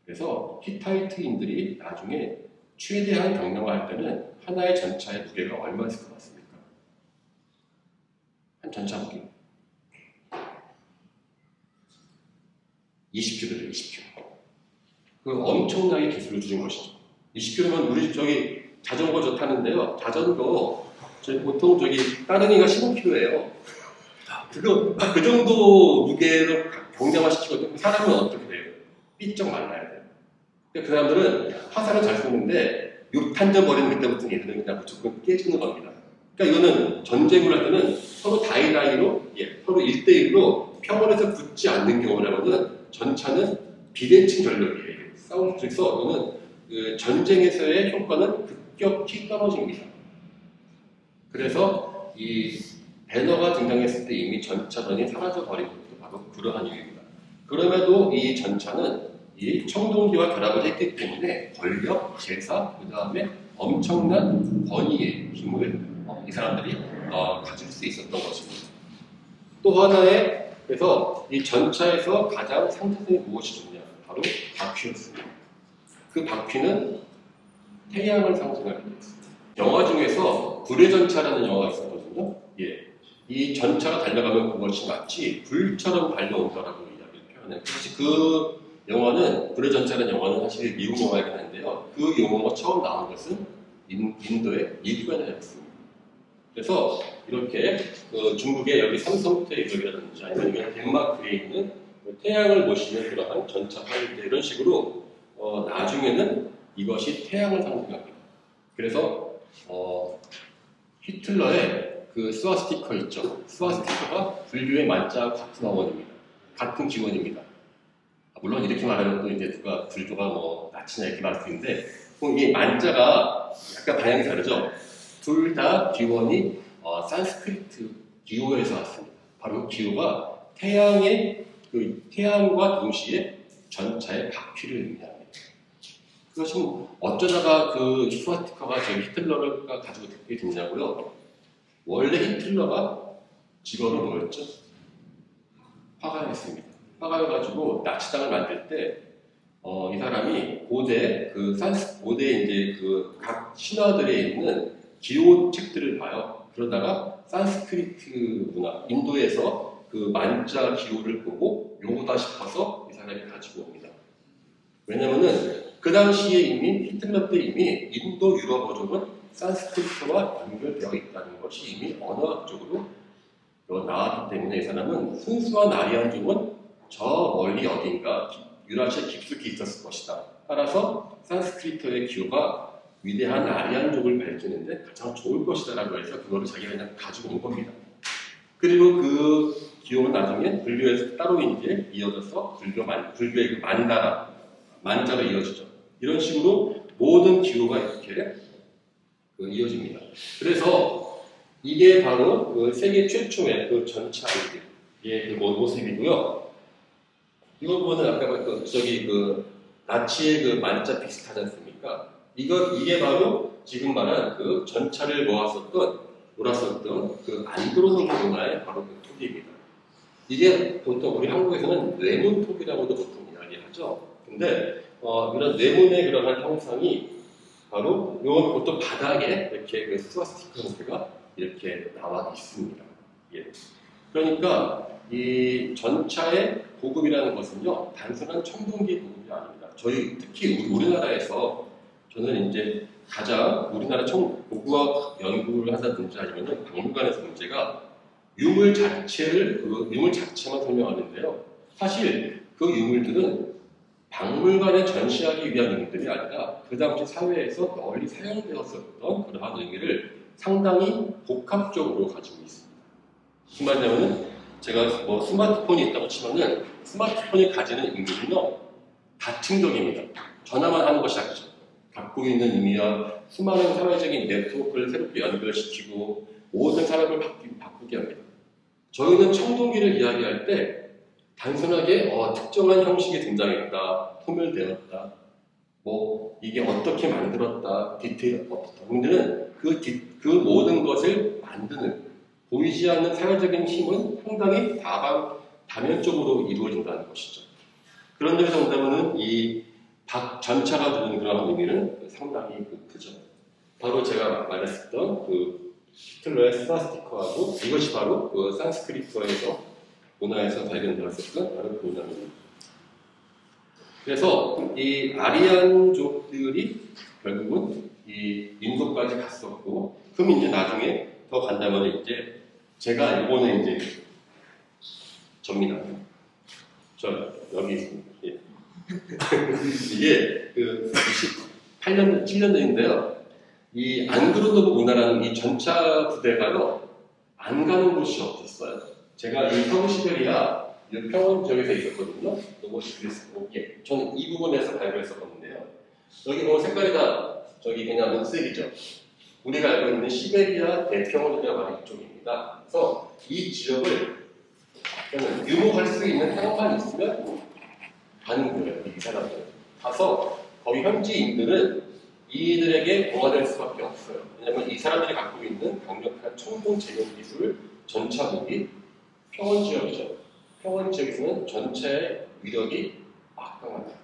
그래서 히타이트인들이 나중에 최대한 경량화할 때는 하나의 전차의 무게가 얼마 있을 것 같습니까? 한 전차 무게 20kg죠, 20kg. 그 엄청나게 기술을 주는 것이죠. 20kg면 우리 자전거 저 타는데요. 자전거 보통 따릉이가 15kg예요. 그 정도 무게로 경량화시키거든요. 사람은 어떻게 돼요? 삐쩍 말라야 돼요. 그 사람들은 화살을 잘 쏘는데 6탄전 버리는 그때부터 얘들은 그냥 무조건 깨지는 겁니다. 그러니까 이거는 전쟁을 할 때는 서로 다이다이로, 서로 1대1로 평원에서 붙지 않는 경우라면은 전차는 비대칭 전력이에요. 그래서 이거는 그 전쟁에서의 효과는 급격히 떨어집니다. 그래서 이 배너가 등장했을 때 이미 전차전이 사라져버린 것도 바로 그러한 이유입니다. 그럼에도 이 전차는 이 청동기와 결합을 했기 때문에 권력, 제사, 그 다음에 엄청난 권위의 힘을 이 사람들이 가질 수 있었던 것입니다. 또 하나의 그래서 이 전차에서 가장 상징성이 무엇이 좋냐? 바로 바퀴였습니다. 그 바퀴는 태양을 상징하게 되어 있습니다. 영화 중에서 불의 전차라는 영화가 있었거든요. 이 전차가 달려가면 그것이 마치 불처럼 달려온다라고 이야기를 표현해요. 사실 그 영화는 불의 전차라는 영화는 사실 미국 영화이긴 한데요. 그 용어가 처음 나온 것은 인도의 일본이었습니다. 그래서 이렇게 중국의 여기 삼성호텔 지역이라든지 아니면 덴마크에 있는 태양을 모시는 그러한 전차 파일들 이런 식으로 나중에는 이것이 태양을 상징합니다. 그래서 히틀러의 그 스와스티커 있죠. 스와스티커가 불교의 만자와 같은 어원입니다. 같은 기원입니다. 물론 이렇게 말하면 또 이제 누가 불교가 나치냐 이렇게 말할 수 있는데 이 만자가 약간 방향이 다르죠. 둘 다 기원이 산스크리트 기호에서 왔습니다. 바로 기호가 태양과 동시에 전차의 바퀴를 의미합니다. 그것은 어쩌다가 그 스와스티카가 저희 히틀러가 가지고 듣게 됐냐고요? 원래 히틀러가 직업은 뭐였죠? 화가였습니다. 화가여가지고 나치당을 만들 때 이 사람이 고대 이제 그 각 신화들에 있는 기호 책들을 봐요. 그러다가 산스크리트 문화, 인도에서 그 만자 기호를 보고 요거다 싶어서 이 사람이 가지고 옵니다. 왜냐면은 그 당시에 이미 히틀러 때 이미 인도 유럽어족은 산스크리트와 연결되어 있다는 것이 이미 언어학적으로 나왔기 때문에 이 사람은 순수한 아리안족은 저 멀리 어딘가 유라시아 깊숙이 있었을 것이다. 따라서 산스크리트의 기호가 위대한 아리안족을 밝히는데 가장 좋을 것이다라고 해서 그거를 자기가 그냥 가지고 온 겁니다. 그리고 그 기호는 나중에 불교에서 따로 이제 이어져서 불교의 그 만자가 이어지죠. 이런 식으로 모든 기호가 이렇게 이어집니다. 그래서 이게 바로 그 세계 최초의 그 전차의 그 모습이고요. 이거 보면 아까 나치의 그 만자 비슷하지 않습니까? 이게 바로 지금 말한 그 전차를 몰았었던 그 안드로노브 문화의 바로 그 토기입니다. 이게 보통 우리 한국에서는 뇌문토기라고도 보통 이야기하죠. 근데 이런 뇌문의 그러한 형상이 바로 요 보통 바닥에 이렇게 그 스와스티카 형태가 이렇게 나와 있습니다. 예. 그러니까 이 전차의 보급이라는 것은요 단순한 청동기 보급이 아닙니다. 저희 특히 우리나라에서 저는 이제 가장 우리나라 고고학 연구를 하다든지 아니면 박물관에서 문제가 유물 자체만 설명하는데요. 사실 그 유물들은 박물관에 전시하기 위한 유물들이 아니라 그 당시 사회에서 널리 사용되었었던 그러한 의미를 상당히 복합적으로 가지고 있습니다. 무슨 말이냐면은 제가 뭐 스마트폰이 있다고 치면은 스마트폰이 가지는 의미는요 다층적입니다. 전화만 하는 것이 아니죠. 갖고 있는 의미와 수많은 사회적인 네트워크를 새롭게 연결시키고 모든 사람을 바꾸게 합니다. 저희는 청동기를 이야기할 때 단순하게 특정한 형식이 등장했다, 소멸되었다, 뭐 이게 어떻게 만들었다, 디테일 어떻다. 문제는 그 모든 것을 만드는 보이지 않는 사회적인 힘은 상당히 다면적으로 이루어진다는 것이죠. 그런 점에서 본다면은 이 전차가 두는 그런 의미는 상당히 크죠. 바로 제가 말했었던 그 히틀러의 스와스티카하고 이것이 바로 그 산스크리트어에서 문화에서 발견되었었던 바로 그 문화입니다. 그래서 이 아리안족들이 결국은 이 인도까지 갔었고, 그럼 이제 나중에 더 간다면 이제 제가 이번에 이제 접니다. 저 여기 있습니다. 예. 이게 그 28년, 7년 전인데요. 이 안드로노브 문화라는 이 전차 부대가요, 안 가는 곳이 없었어요. 제가 이 서부시베리아 평원 지역에서 있었거든요. 예. 저는 이 부분에서 발견했었는데요. 여기 보면 색깔이 다 저기 그냥 녹색이죠. 우리가 알고 있는 시베리아 대평원이라고 하는 이쪽입니다. 그래서 이 지역을 유목할 수 있는 땅만 있으면 가는 거예요. 이 사람들 가서 거기 현지인들은 이들에게 동화될 수밖에 없어요. 왜냐하면 이 사람들이 갖고 있는 강력한 청동 제공 기술, 전차 무기, 평원 지역이죠. 평원 지역에서는 전체의 위력이 막강합니다.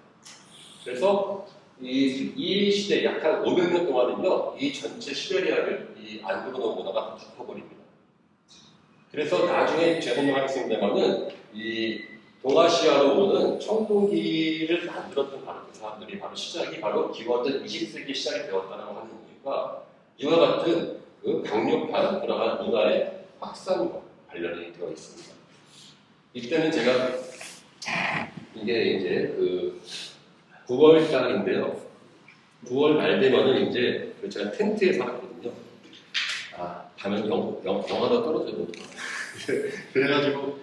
그래서 이 시대 약 한 500년 동안은요, 이 전체 시베리아를 이 안드로노브 문화가 덮어버립니다. 그래서 나중에 재설명하겠습니다만은 이 동아시아로 오는 청동기를 만들었던 바로 그 사람들이 바로 시작이 바로 기원전 20세기 시작이 되었다고 하는 이유가 이와 같은 그 강력한 그러한 문화의 확산과 관련이 되어 있습니다. 이때는 제가 이게 이제 그 9월 달인데요. 9월 말 되면은 이제 제가 텐트에 살았거든요. 가면 영하도 떨어져요. 그래가지고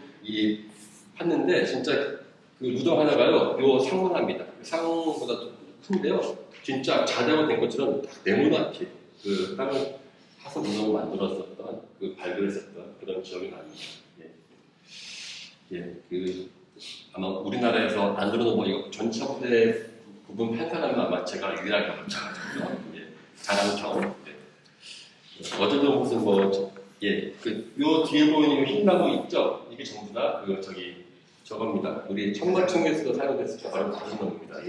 팠는데 진짜 그 무덤 하나가요. 요 상만합니다. 상보다 좀 큰데요. 진짜 자대가 된 것처럼 네모나게 그 땅을 화석 문헌을 만들었었던 그 발굴했었던 그런 기억이 납니다. 아마 우리나라에서 안 그래도 뭐 이거 전차 부대 부분 판 사람은 아마 제가 유일하게 봤죠. 자랑처럼. 어제도 무슨 요 뒤에 보이는 흰나무 있죠? 이게 전부 다 저겁니다. 우리 청마총에서도 사용됐을 바로 다른 놈입니다.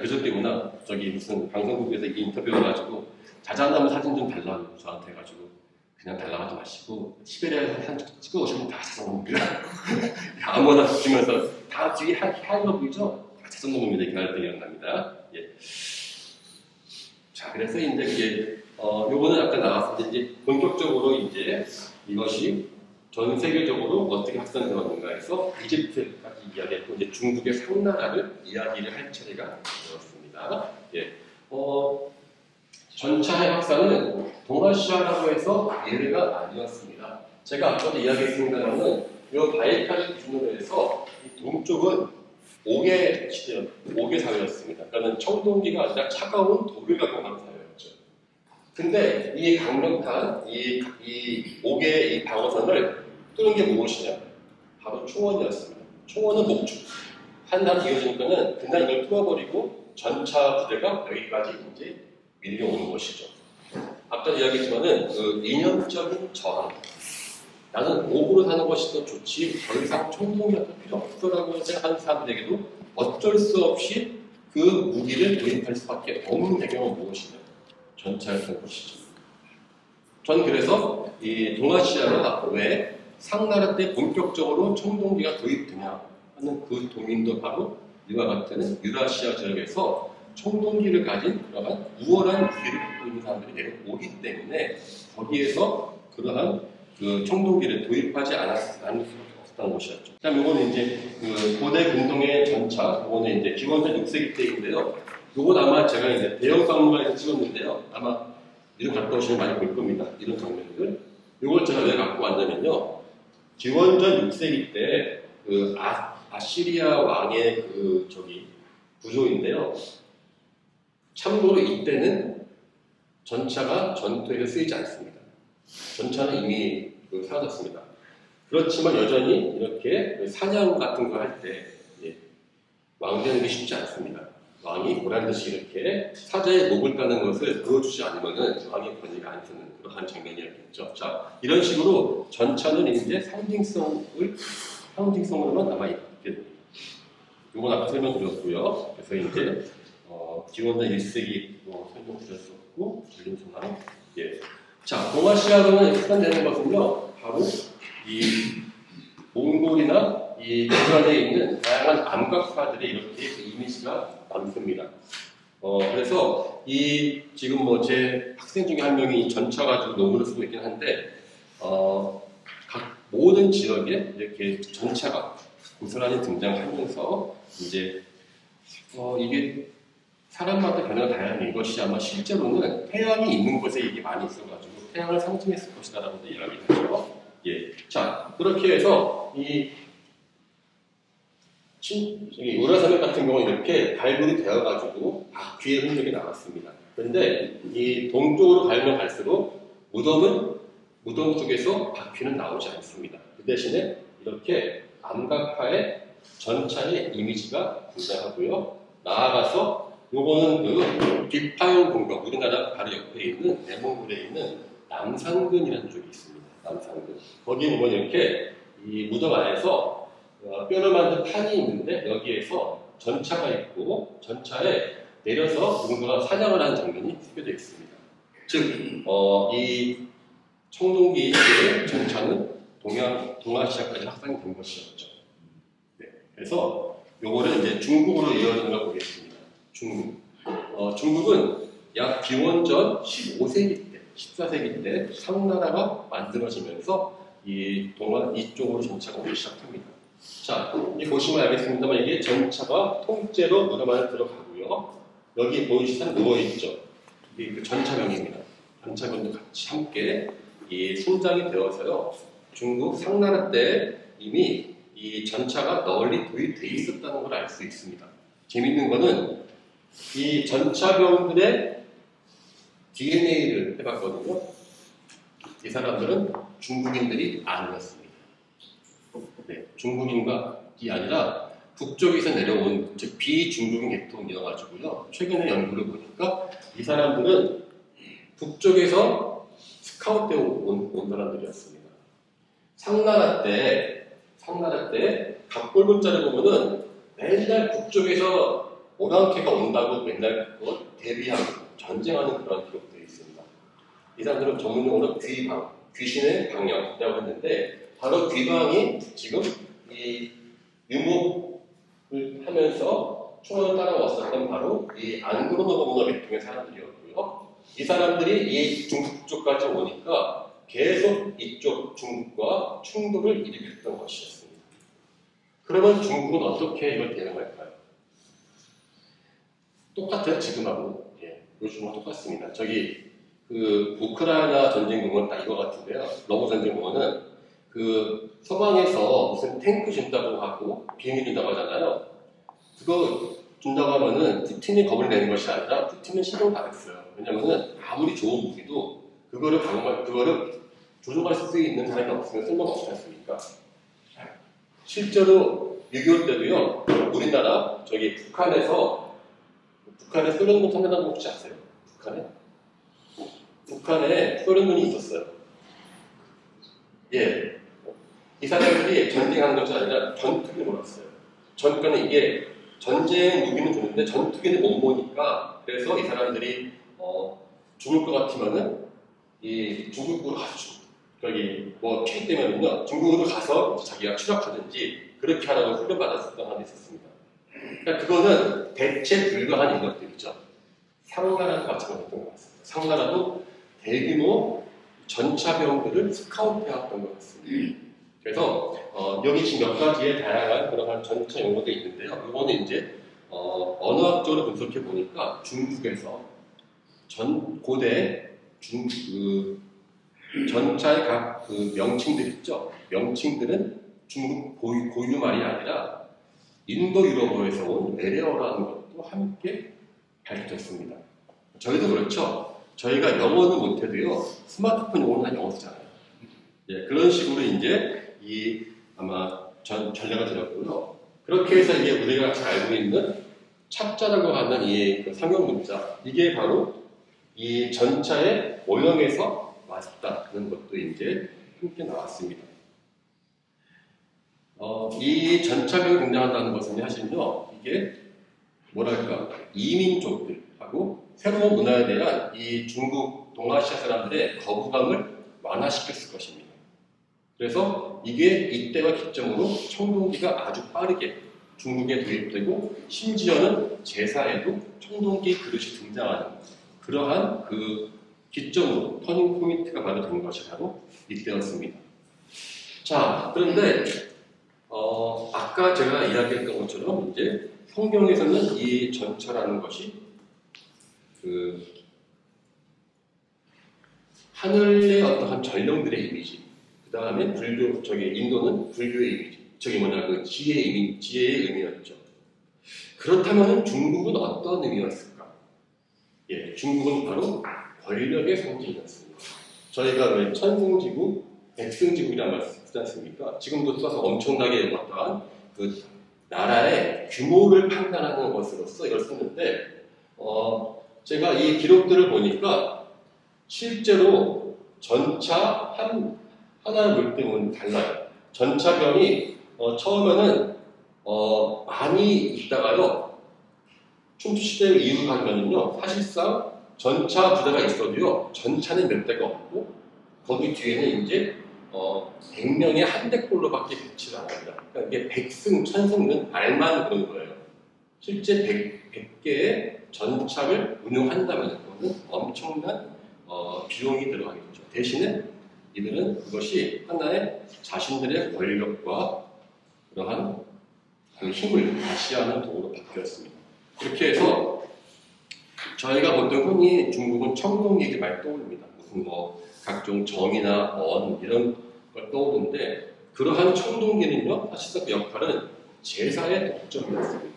그저께구나. 무슨 방송국에서 이 인터뷰를 가지고 자작나무 사진 좀 달라고 저한테 해가지고 그냥 달라가지 마시고 시베리아에서 사진 찍어오시면 다 자작나무입니다. 아무거나 붙이면서 다 뒤에 하얀 보이죠? 다 자작나무입니다. 이렇게 할 때 기억납니다. 자, 그래서 이제 요거는 아까 나왔을 때 이제 본격적으로 이제 이것이 전 세계적으로 어떻게 확산되었는가 해서 이집트까지 이야기했고 이제 중국의 상나라를 이야기를 할 차례가 되었습니다. 전차의 확산은 동아시아라고 해서 예외가 아니었습니다. 제가 아까도 이야기했습니다만은 이 바이칼을 기준으로 해서 이 동쪽은 옥의 시대, 옥의 사회였습니다. 그러니까 청동기가 아니라 차가운 돌을 가공하는 사회였죠. 근데 이 강력한 이 옥의 이 방어선을 뚫는 게 무엇이냐? 바로 초원이었습니다. 초원은 목축. 한날 이어지니까는 그날 이걸 뚫어버리고 전차 부대가 여기까지 이제 밀려오는 것이죠. 아까 이야기했지만은 그 이념적인 저항. 나는 옥으로 사는 것이 더 좋지 더 이상 총동이 필요 없어라고 생각하는 사람들에게도 어쩔 수 없이 그 무기를 도입할 수밖에 없는 배경은 무엇이냐? 전차였던 것이죠. 전 그래서 이 동아시아가 왜 상나라 때 본격적으로 총동기가 도입되냐 하는 그 동인도 바로 이와 같은 유라시아 지역에서 총동기를 가진 그러한 우월한 무기를 갖고 있는 사람들이 내려오기 때문에 거기에서 그러한 그 총동기를 도입하지 않을 수밖에 없었던 곳이었죠. 그다음 이거는 이제 그 고대 근동의 전차, 이거는 이제 기원전 6세기 때인데요. 이건 아마 제가 이제 대형 박물관에서 찍었는데요. 아마 이런 갔다 오시면 많이 볼 겁니다. 이런 장면들. 이걸 제가 왜 갖고 왔냐면요. 기원전 6세기 때 그 아시리아 왕의 그 구조인데요. 참고로 이때는 전차가 전투에서 쓰이지 않습니다. 전차는 이미 사라졌습니다. 그렇지만 여전히 이렇게 사냥 같은 거 할 때 왕 되는 게 쉽지 않습니다. 왕이 보란듯이 이렇게 사자의 목을 까는 것을 보여주지 않으면 왕의 권위가 안 쓰는 그러한 장면이었겠죠. 자, 이런 식으로 전차는 이제 상징성으로만 남아있게 됩니다. 이건 아까 설명드렸고요. 그래서 이제 기원전 1세기 설명드렸었고 전림소나 자, 동아시아로는 확산되는 것은요, 바로 이 몽골이나 이 북한에 있는 다양한 암각파들의 이렇게 그 이미지가 남습니다. 그래서 지금 제 학생 중에 한 명이 전차 가지고 논문을 쓰고 있긴 한데, 각 모든 지역에 이렇게 전차가 고스란히 등장하면서 이제 이게 사람마다 변화가 다양한 것이 아마 실제로는 태양이 있는 곳에 이게 많이 있어가지고 태양을 상징했을 것이다라고 이야기를 하죠. 자, 그렇게 해서 우라사mek 같은 경우는 이렇게 발굴이 되어가지고 바퀴의 흔적이 나왔습니다. 그런데 이 동쪽으로 가면 갈수록 무덤 속에서 바퀴는 나오지 않습니다. 그 대신에 이렇게 암각파의 전차의 이미지가 등장하고요. 나아가서 요거는 그 빅파용 공격, 우리나라 바로 옆에 있는 내몽굴에 있는 남산근이라는 쪽이 있습니다. 남산근. 거기 보면 이렇게 이 무덤 안에서 뼈를 만든 판이 있는데 여기에서 전차가 있고 전차에 내려서 누군가가 사냥을 하는 장면이 소개되어 있습니다. 즉, 이 청동기의 전차는 동아시아까지 확산된 것이었죠. 그래서 요거를 이제 중국으로 이어지는 걸 보겠습니다. 중국은 약 기원전 15세기 때, 14세기 때 상나라가 만들어지면서 이쪽으로 전차가 오기 시작합니다. 자, 보시면 알겠습니다만 이게 전차가 통째로 무덤 안에 들어가고요. 여기 보이시는 누워있죠. 이게 그 전차병입니다. 전차병도 같이 함께 성장이 되어서요. 중국 상나라 때 이미 이 전차가 널리 도입되어 있었다는 걸 알 수 있습니다. 재밌는 거는 이 전차병들의 DNA를 해봤거든요. 이 사람들은 중국인들이 아니었습니다. 네, 중국인이 아니라 북쪽에서 내려온 즉 비중국인 계통이어가지고요. 최근에 연구를 보니까 이 사람들은 북쪽에서 스카웃되어 온 사람들이었습니다. 상나라 때 각골 문자를 보면은 맨날 북쪽에서 오랑캐가 온다고 맨날 그걸 대비하고 전쟁하는 그런 기록들이 있습니다. 이 사람들은 전문용어로 귀방, 귀신의 방역이라고 했는데 바로 귀방이 지금 이 유목을 하면서 총을 따라왔었던 바로 이 안그로노버문화 계통의 사람들이었고요. 이 사람들이 이 중국 쪽까지 오니까 계속 이쪽 중국과 충돌을 일으켰던 것이었습니다. 그러면 중국은 어떻게 이걸 대응할까요? 똑같아요, 지금하고. 예, 요즘은 똑같습니다. 저기 그 우크라이나 전쟁공은 딱 이거 같은데요. 러브 전쟁공은 그 서방에서 무슨 탱크 준다고 하고 비행기 준다고 하잖아요. 그거 준다고 하면은 푸틴이 겁을 내는 것이 아니라 푸틴은 시도를 안 했어요. 왜냐면은 아무리 좋은 무기도 그거를 조종할 수 있는 사람이 없으면 쓸모가 없지 않습니까? 실제로 6.25 때도요, 우리나라 저기 북한에 소련군 참여한 거 혹시 아세요? 북한에 소련군이 있었어요. 예. 이 사람들이 전쟁하는 것이 아니라 전투기를 몰았어요. 그러니까 이게 전쟁 무기는 좋은데 전투기는 못 모으니까 그래서 이 사람들이 죽을 것 같으면은 이 중국으로 가서 저기 뭐 피기 때문에는요 중국으로 가서 자기가 추락하든지 그렇게 하라고 훈련받았었던 사람이 있었습니다. 그러니까 그거는 대체 불가한 인력들이죠. 상나라도 마찬가지였던 것 같습니다. 상나라도 대규모 전차병들을 스카우트해왔던 것 같습니다. 그래서 여기 지금 몇 가지의 다양한 그런 전차 용어도 있는데요. 이거는 이제 언어학적으로 분석해 보니까 중국에서 고대 전차의 각 그 명칭들 있죠. 명칭들은 중국 고유 말이 아니라 인도 유럽어에서 온 외래어라는 것도 함께 밝혀졌습니다. 저희도 그렇죠. 저희가 영어는 못해도요 스마트폰 용어는 다 영어 쓰잖아요. 예, 그런 식으로 이제 아마 전략을 들었고요. 그렇게 해서 이게 우리가 잘 알고 있는 찹자라고 하는 이 상용 문자 이게 바로 이 전차의 모형에서 왔다는 것도 이제 함께 나왔습니다. 이 전차병이 등장한다는 것은 사실은요 이게 뭐랄까 이민족들하고 새로운 문화에 대한 이 중국 동아시아 사람들의 거부감을 완화시켰을 것입니다. 그래서 이게 이때와 기점으로 청동기가 아주 빠르게 중국에 도입되고 심지어는 제사에도 청동기 그릇이 등장하는 그러한 그 기점으로 터닝 포인트가 바로 된 것이 바로 이때였습니다. 자, 그런데 아까 제가 이야기했던 것처럼 이제 성경에서는 이 전차라는 것이 그 하늘의 어떠한 전령들의 이미지, 그 다음에 인도는 불교의 이미지, 그 지혜의 의미였죠. 그렇다면 중국은 어떤 의미였을까? 예, 중국은 바로 권력의 상징이었습니다. 저희가 왜 천승지국, 백승지국이라는 말 쓰지 않습니까? 지금도 써서 엄청나게 어떠한 그 나라의 규모를 판단하는 것으로서 이걸 쓰는데, 제가 이 기록들을 보니까 실제로 전차 하나를 볼 때는 달라요. 전차병이 처음에는 많이 있다가요. 춘추시대 이후 가면은요 사실상 전차 부대가 있어도요 전차는 몇 대가 없고 거기 뒤에는 이제 100명의 한 대꼴로밖에 배치를 안 합니다. 그러니까 이게 백승, 천승은 말만 그런 거예요. 실제 100개의 전차를 운용한다면 그거는 엄청난 비용이 들어가겠죠. 대신에 이들은 그것이 하나의 자신들의 권력과 그러한 그 힘을 과시하는 도구로 바뀌었습니다. 그렇게 해서 저희가 보통 흔히 중국은 청동 얘기 많이 떠올립니다. 무슨 각종 정이나 언 이런 걸 떠오르는데 그러한 청동기는요 사실상 그 역할은 제사의 독점이었습니다.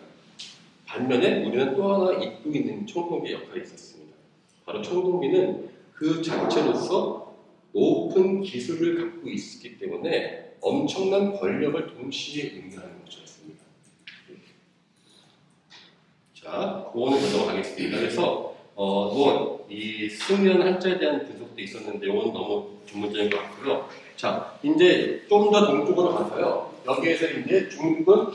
반면에 우리는 또 하나 잊고 있는 청동기의 역할이 있었습니다. 바로 청동기는 그 자체로서 높은 기술을 갖고 있기 때문에 엄청난 권력을 동시에 의미하는 것이었습니다. 자, 그거는 넘어가겠습니다. 그래서 이 승리한 한자에 대한 분석도 있었는데 이건 너무 전문적인 것 같고요. 자, 이제 좀 더 동쪽으로 가서요. 여기에서 이제 중국은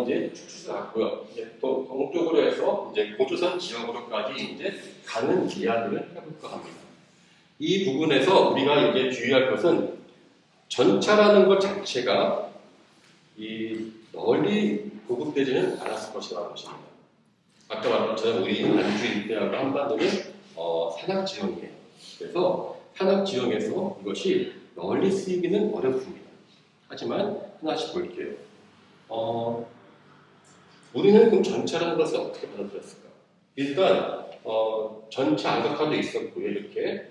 이제 축출을 갔고요. 이제 또 동쪽으로 해서 이제 고조선 지역으로까지 이제 가는 이야기를 해볼까 합니다. 이 부분에서 우리가 이제 주의할 것은 전차라는 것 자체가 널리 보급되지는 않았을 것이라는 것입니다. 아까 말한 것처럼 우리 안주 일대하고 한반도는 산악 지형이에요. 그래서 산악 지형에서 이것이 널리 쓰이기는 어렵습니다. 하지만 하나씩 볼게요. 우리는 그럼 전차라는 것을 어떻게 받아들였을까? 일단 전차 안각화도 있었고요. 이렇게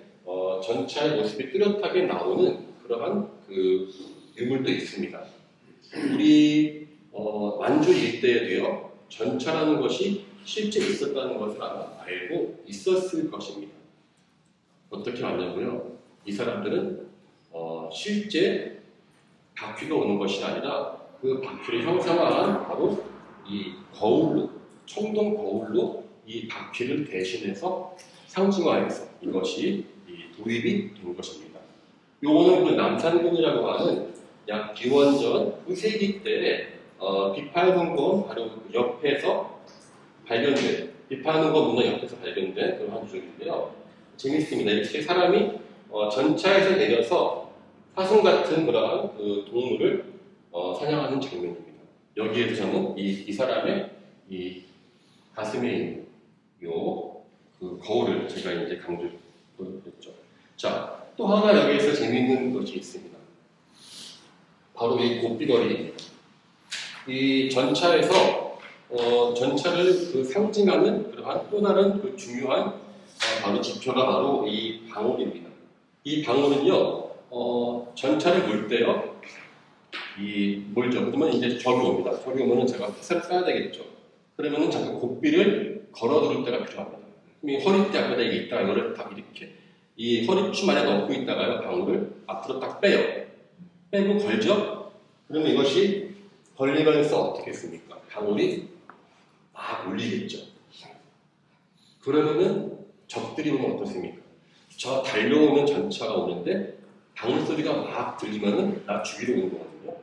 전차의 모습이 뚜렷하게 나오는 그러한 그 유물도 있습니다. 우리 만주 일대에도요. 전차라는 것이 실제 있었다는 것을 아마 알고 있었을 것입니다. 어떻게 알냐고요? 이 사람들은 실제 바퀴가 오는 것이 아니라 그 바퀴를 형상화한 바로 이 거울로, 청동 거울로 이 바퀴를 대신해서 상징화해서 이것이 도입이 된 것입니다. 요거는 그 남산궁이라고 하는 약 기원전 9세기 때 비팔문건 바로 옆에서 발견된 비팔문건 문화 옆에서 발견된 그런 한 주인데요. 재밌습니다. 이렇게 사람이 전차에서 내려서 사슴 같은 그러한 그 동물을 사냥하는 장면입니다. 여기에서 저는 이 사람의 이 가슴에 있는 그 거울을 제가 이제 강조했죠. 자, 또 하나 여기에서 재미있는 것이 있습니다. 바로 이 곱비거리. 이 전차에서 전차를 그 상징하는 그러한 또 다른 그 중요한 바로 지표가 바로 이 방울입니다. 이 방울은요, 전차를 몰 때요, 몰죠. 그러면 이제 적이 옵니다. 적이 오면은 제가 파스를 써야 되겠죠. 그러면은 잠깐 곱비를 걸어두를 때가 필요합니다. 그럼 이 허리띠 앞에다 이게 있다가 이거를 딱 이렇게 이 허리춤 안에 넣고 있다가요, 방울을 앞으로 딱 빼요. 빼고 걸죠? 그러면 이것이 걸리면서 어떻게 했습니까? 방울이 막 울리겠죠. 그러면은 적들이 오면 어떻습니까? 저 달려오는 전차가 오는데 방울 소리가 막 들리면은 나 죽이러 오는 거거든요.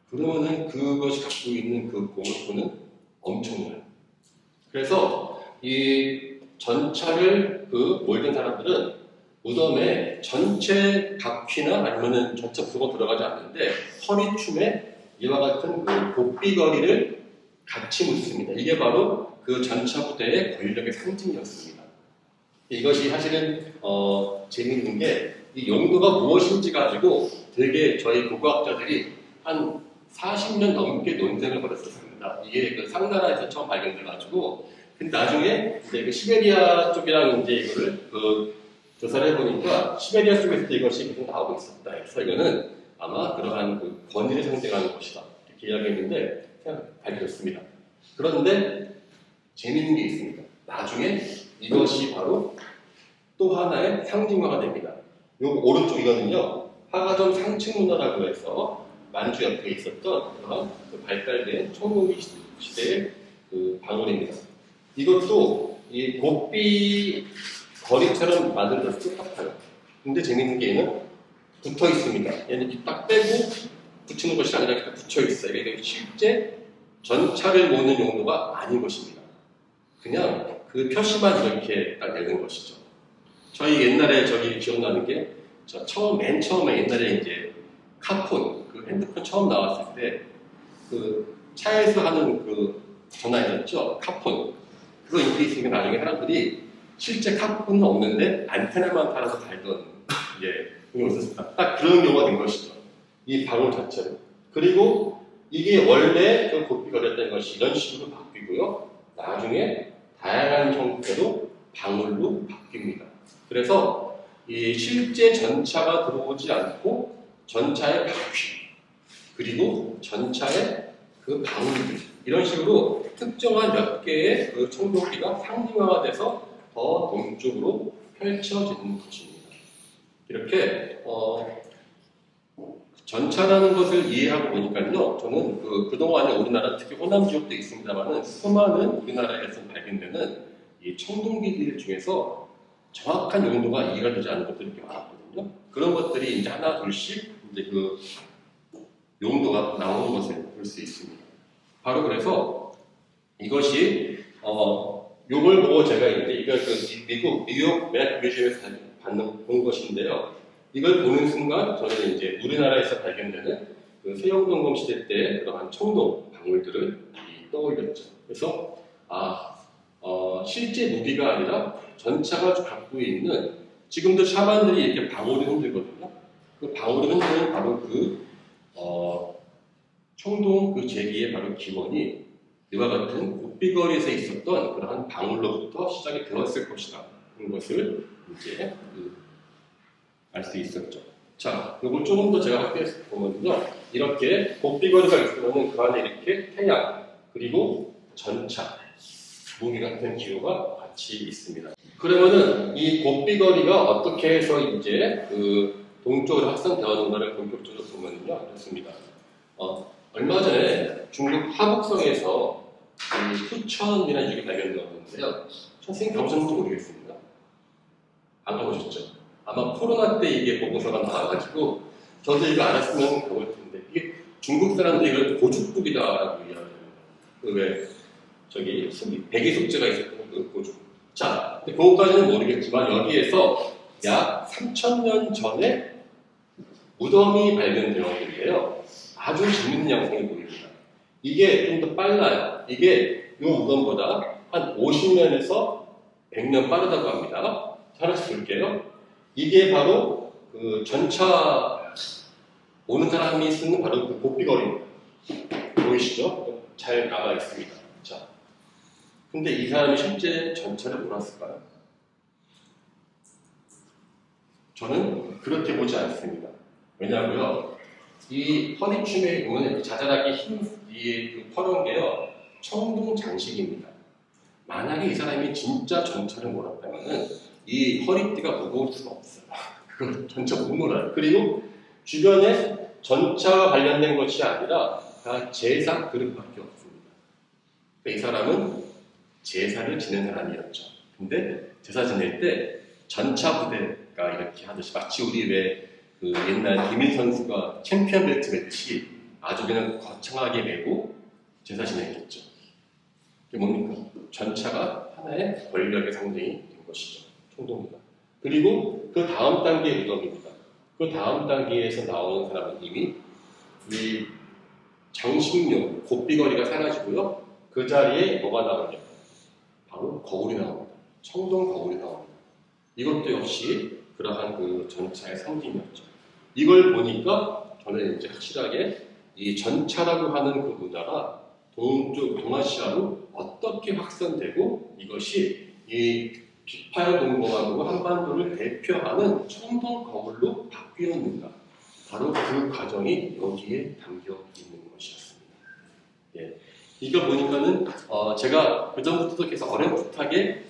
그러면은 그것이 갖고 있는 그 공포는 엄청나요. 그래서 이 전차를 몰던 사람들은 무덤에 전체 바퀴나 아니면은 전체 부가 들어가지 않는데 허리춤에 이와 같은 그 곱비거리를 같이 묻습니다. 이게 바로 그 전차 부대의 권력의 상징이었습니다. 이것이 사실은 재미있는 게 이 용도가 무엇인지 가지고 되게 저희 고고학자들이 한 40년 넘게 논쟁을 벌였었습니다. 이게 그 상나라에서 처음 발견돼가지고 근데 나중에 이제 그 시베리아 쪽이랑 이제 이거를 조사를 해보니까 시베리아 쪽에서도 이것이 계속 나오고 있었다 해서 이거는 아마 그러한 그 권위를 상징하는 것이다 이렇게 이야기했는데 그냥 밝혔습니다. 그런데 재미있는 게 있습니다. 나중에 이것이 바로 또 하나의 상징화가 됩니다. 요 오른쪽이거든요. 화가점 상층문화라고 해서 만주 옆에 있었던 그런 그 발달된 청동기 시대의 그 방울입니다. 이것도 이 곱비 거리처럼 만들어져서 똑같아요. 근데 재밌는 게 얘는 붙어 있습니다. 얘는 이렇게 딱 빼고 붙이는 것이 아니라 이렇게 붙여 있어요. 이게 실제 전차를 모으는 용도가 아닌 것입니다. 그냥 그 표시만 이렇게 딱 내는 것이죠. 저희 옛날에 저기 기억나는 게 맨 처음에 옛날에 이제 카폰 그 핸드폰 처음 나왔을 때 그 차에서 하는 그 전화였죠. 카폰 그거 인기 있으니까 나중에 사람들이 실제 카폰은 없는데 안테나만 달아서 달던 경우가 있었습니다. 딱 그런 경우가 된 것이죠. 이 방울 자체로. 그리고 이게 원래 그 곱비거리였던 것이 이런 식으로 바뀌고요. 나중에 다양한 형태로 방울로 바뀝니다. 그래서 이 실제 전차가 들어오지 않고 전차의 바퀴 그리고 전차의 그 방울들 이런 식으로 특정한 몇 개의 그 청동기가 상징화가 돼서 더 동쪽으로 펼쳐지는 것입니다. 이렇게 전차라는 것을 이해하고 보니까요, 저는 그동안에 우리나라 특히 호남 지역도 있습니다만은 수많은 우리나라에서 발견되는 이 청동기들 중에서 정확한 용도가 이해가 되지 않는 것들이 이렇게 많았거든요. 그런 것들이 이제 하나 둘씩 이제 그 용도가 나오는 것을 볼 수 있습니다. 바로 그래서 이것이 요걸 보고 제가 이제 이걸 미국 뉴욕 맨 뮤지엄에서 본 것인데요. 이걸 보는 순간 저는 이제 우리나라에서 발견되는 그 세영동검 시대 때 그러한 청동 방울들을 떠올렸죠. 그래서 실제 무기가 아니라 전차가 갖고 있는 지금도 샤만들이 이렇게 방울을 흔들거든요. 그 방울을 흔드는 바로 청동 그 제기의 바로 기원이 이와 같은 고삐거리에서 있었던 그러한 방울로부터 시작이 되었을 것이다. 그런 것을 이제 알 수 있었죠. 자, 이걸 조금 더 제가 확대해서 보면요. 이렇게 고삐거리가 있으면 그 안에 이렇게 태양, 그리고 전차, 무기 같은 기호가 같이 있습니다. 그러면은 이 고삐거리가 어떻게 해서 이제 그 동쪽으로 확산되었는가를 본격적으로 보면요. 그렇습니다. 얼마 전에 중국 하북성에서 이 후천이라는 지역이 발견되었는데요. 선생님 가보셨는지 모르겠습니다. 안 가보셨죠? 아마 코로나 때 이게 보고서가 나와가지고 저도 이거 알았으면 가볼 텐데 이게 중국 사람들이 이걸 고죽국이다라고 이야기합니다. 왜 저기 백이 속재가 있었던 그 고죽. 자, 근데 그것까지는 모르겠지만 여기에서 약 3,000년 전에 무덤이 발견되었는데요. 아주 재밌는 양상이 보입니다. 이게 좀 더 빨라요. 이게 이 무덤보다 한 50년에서 100년 빠르다고 합니다. 하나씩 볼게요. 이게 바로 그 전차 오는 사람이 쓰는 바로 그 고삐거리입니다. 보이시죠? 잘 나와 있습니다. 자, 근데 이 사람이 실제 전차를 몰았을까요? 저는 그렇게 보지 않습니다. 왜냐하고요, 이 허리춤에 보면 자잘하게 흰이 퍼런 게요, 청동 장식입니다. 만약에 이 사람이 진짜 전차를 몰았다면은 이 허리띠가 무거울 수가 없어요. 그걸 전차 못 몰아요. 그리고 주변에 전차와 관련된 것이 아니라 다 제사 그릇밖에 없습니다. 그러니까 이 사람은 제사를 지낸 사람이었죠. 근데 제사 지낼 때 전차 부대가 이렇게 하듯이 마치 우리 왜 그 옛날 김일 선수가 챔피언 벨트 매치 아주 그냥 거창하게 메고 제사 지냈겠죠. 이게 뭡니까? 전차가 하나의 권력의 상징이 된 것이죠. 청동기가. 그리고 그 다음 단계의 무덤입니다. 그 다음 단계에서 나오는 사람은 이미 이 장식용 고삐거리가 사라지고요. 그 자리에 뭐가 나오냐? 바로 거울이 나옵니다. 청동 거울이 나옵니다. 이것도 역시 그러한 그 전차의 상징이었죠. 이걸 보니까 저는 이제 확실하게 이 전차라고 하는 그 문화가 동아시아로 어떻게 확산되고 이것이 이 비파현 동공하고 한반도를 대표하는 청동 거울로 바뀌었는가. 바로 그 과정이 여기에 담겨 있는 것이었습니다. 예. 이거 보니까는 제가 그전부터 계속 어렴풋하게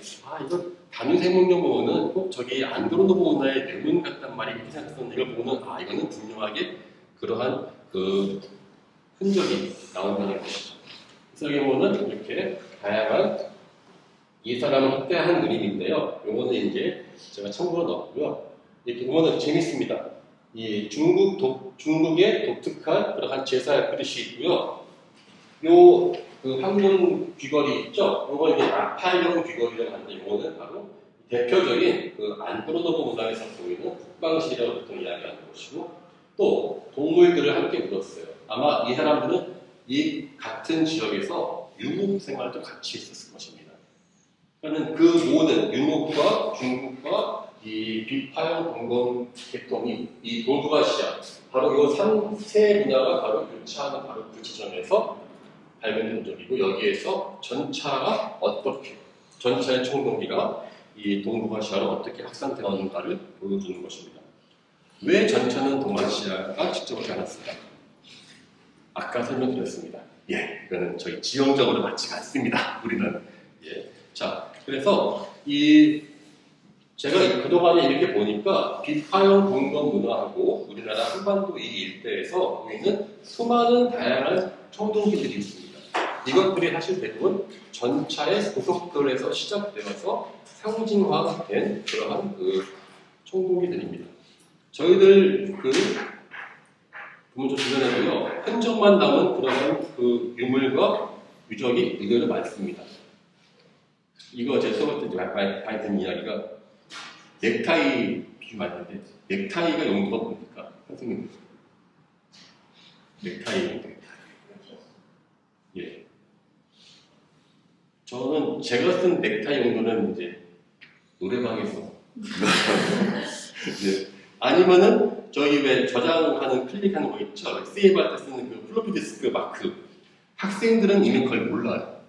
이거 단위생명력 보면은 꼭 저기 안드로노브 문화의 뇌문 같단 말이 이렇게 생각했었는데 이걸 보면 이거는 분명하게 그러한 그 흔적이 나온다는 것이죠. 그래서 여기 보면 이렇게 다양한 이 사람을 확대한 그림인데요. 요거는 이제 제가 참고로 넣었고요. 이렇게 보면 재밌습니다. 이 중국의 독특한 그러한 제사 그릇이 있고요. 그 황금 귀걸이 있죠? 요거 이제 나팔형 귀걸이라고 하는데 요거는 바로 대표적인 그 안드로노브 문화에서 보이는 국방실이라고 보통 이야기하는 것이고 또 동물들을 함께 묻었어요. 아마 이 사람들은 이 같은 지역에서 유목 생활도 같이 있었을 것입니다. 그러니까 그 모든 유목과 중국과 이 비파형 동검 계통이 이 동북아시아 바로 이 세 분야가 바로 교차하는 바로 그 지점에서 발견된 적이고 여기에서 전차가 어떻게 전차의 청동기가 이 동북아시아로 어떻게 확산되었는가를 보여주는 것입니다. 왜 전차는 동아시아가 직접 오지 않았을까? 아까 설명드렸습니다. 이거는 저희 지형적으로 맞지가 않습니다. 우리는 자 그래서 이 제가 그동안에 이렇게 보니까 비파형 공간 문화하고 우리나라 한반도 이 일대에서 보이는 수많은 다양한 청동기들이 있습니다. 이것들이 사실 대부분 전차의 고속도로에서 시작되어서 상징화된 그러한 그 청동기들입니다. 저희들 보면 좀 주변에도요, 흔적만 남은 그런 그 유물과 유적이 의외로 많습니다. 이거 제 수업 때 많이 듣는 이야기가 넥타이 비유 맞는데, 넥타이가 용도가 뭡니까? 선생님. 넥타이. 예. 저는 제가 쓴 넥타이 용도는 이제 노래방에서. 네. 아니면은 저희 왜 저장하는 클릭하는 거 있죠? 세이브할 때 쓰는 그 플로피 디스크 마크. 학생들은 이미 그걸 몰라요.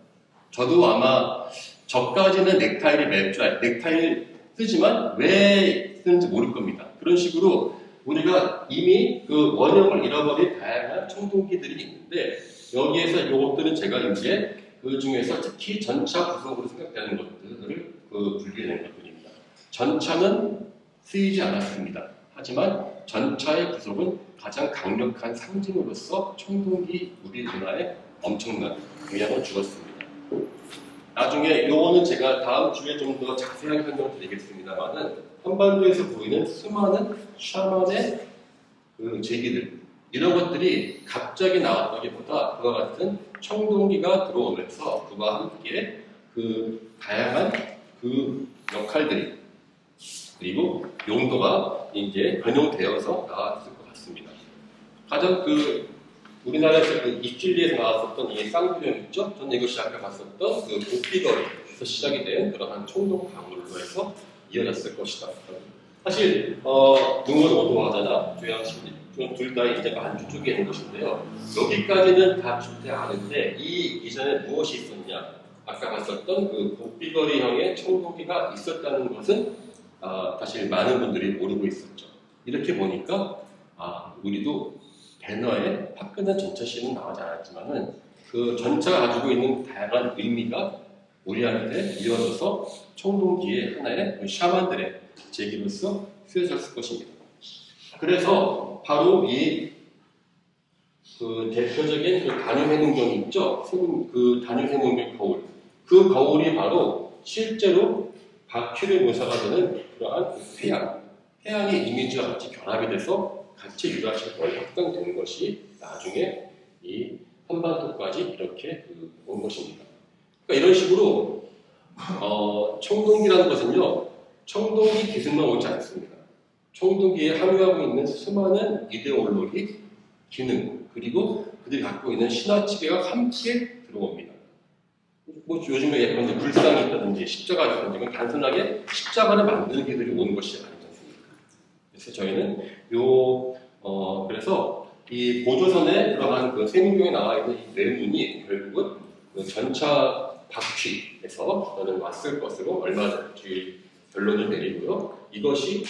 저도 아마 저까지는 넥타이를 맬 줄 알아요. 넥타이를 쓰지만 왜 쓰는지 모를 겁니다. 그런 식으로 우리가 이미 그 원형을 잃어버린 다양한 청동기들이 있는데 여기에서 이것들은 제가 이제 그 중에서 특히 전차 구속으로 생각되는 것들을 분류해낸 것들입니다. 전차는 쓰이지 않았습니다. 하지만 전차의 구속은 가장 강력한 상징으로서 청동기 우리 문화에 엄청난 영향을 주었습니다. 나중에 요거는 제가 다음 주에 좀 더 자세하게 설명드리겠습니다만은 한반도에서 보이는 수많은 샤먼의 그 제기들 이런 것들이 갑자기 나왔다기보다 그와 같은 청동기가 들어오면서 그와 함께 그 다양한 그 역할들이 그리고 용도가 이제 변형되어서 나왔을 것 같습니다. 가장 우리나라에서 입질리에서 나왔었던 이 쌍두령 있죠? 저는 이것이 아까 봤었던 그 도피거리에서 시작이 된 그러한 총동 강물로 해서 이어졌을 것이다. 사실 능원 오도하잖아 조양심 둘 다 이제 만주 쪽에 있는 것인데요. 여기까지는 다 좋지 않은데 이 이전에 무엇이 있었냐? 아까 봤었던 그 도피거리형의 청동기가 있었다는 것은 사실 많은 분들이 모르고 있었죠. 이렇게 보니까 우리도 배너에 화끈한 전차시는 나오지 않았지만은 그 전차가 가지고 있는 다양한 의미가 우리한테 이어져서 청동기의 하나의 샤만들의 제기로서 쓰여졌을 것입니다. 그래서 바로 이 대표적인 단유해문경이 있죠. 그 단유해문경 거울. 그 거울이 바로 실제로 바퀴를 묘사가 되는 그러한 태양의 이미지와 같이 결합이 돼서 같이 유라시권이 확장되는 것이 나중에 이 한반도까지 이렇게 온 것입니다. 그러니까 이런 식으로 청동기라는 것은요, 청동기 기술만 오지 않습니다. 청동기에 함유하고 있는 수많은 이데올로기, 기능, 그리고 그들이 갖고 있는 신화치계가 함께 들어옵니다. 뭐 요즘에 예컨대 불상이 있다든지 십자가가 있다든지 단순하게 십자가를 만드는 기술이 오는 것이 아니지 않습니까? 그래서 저희는 그래서 이 보조선에 들어간 그 세민경에 나와 있는 이 뇌문이 결국은 그 전차 바퀴에서 저는 왔을 것으로 얼마 전에 결론을 내리고요. 이것이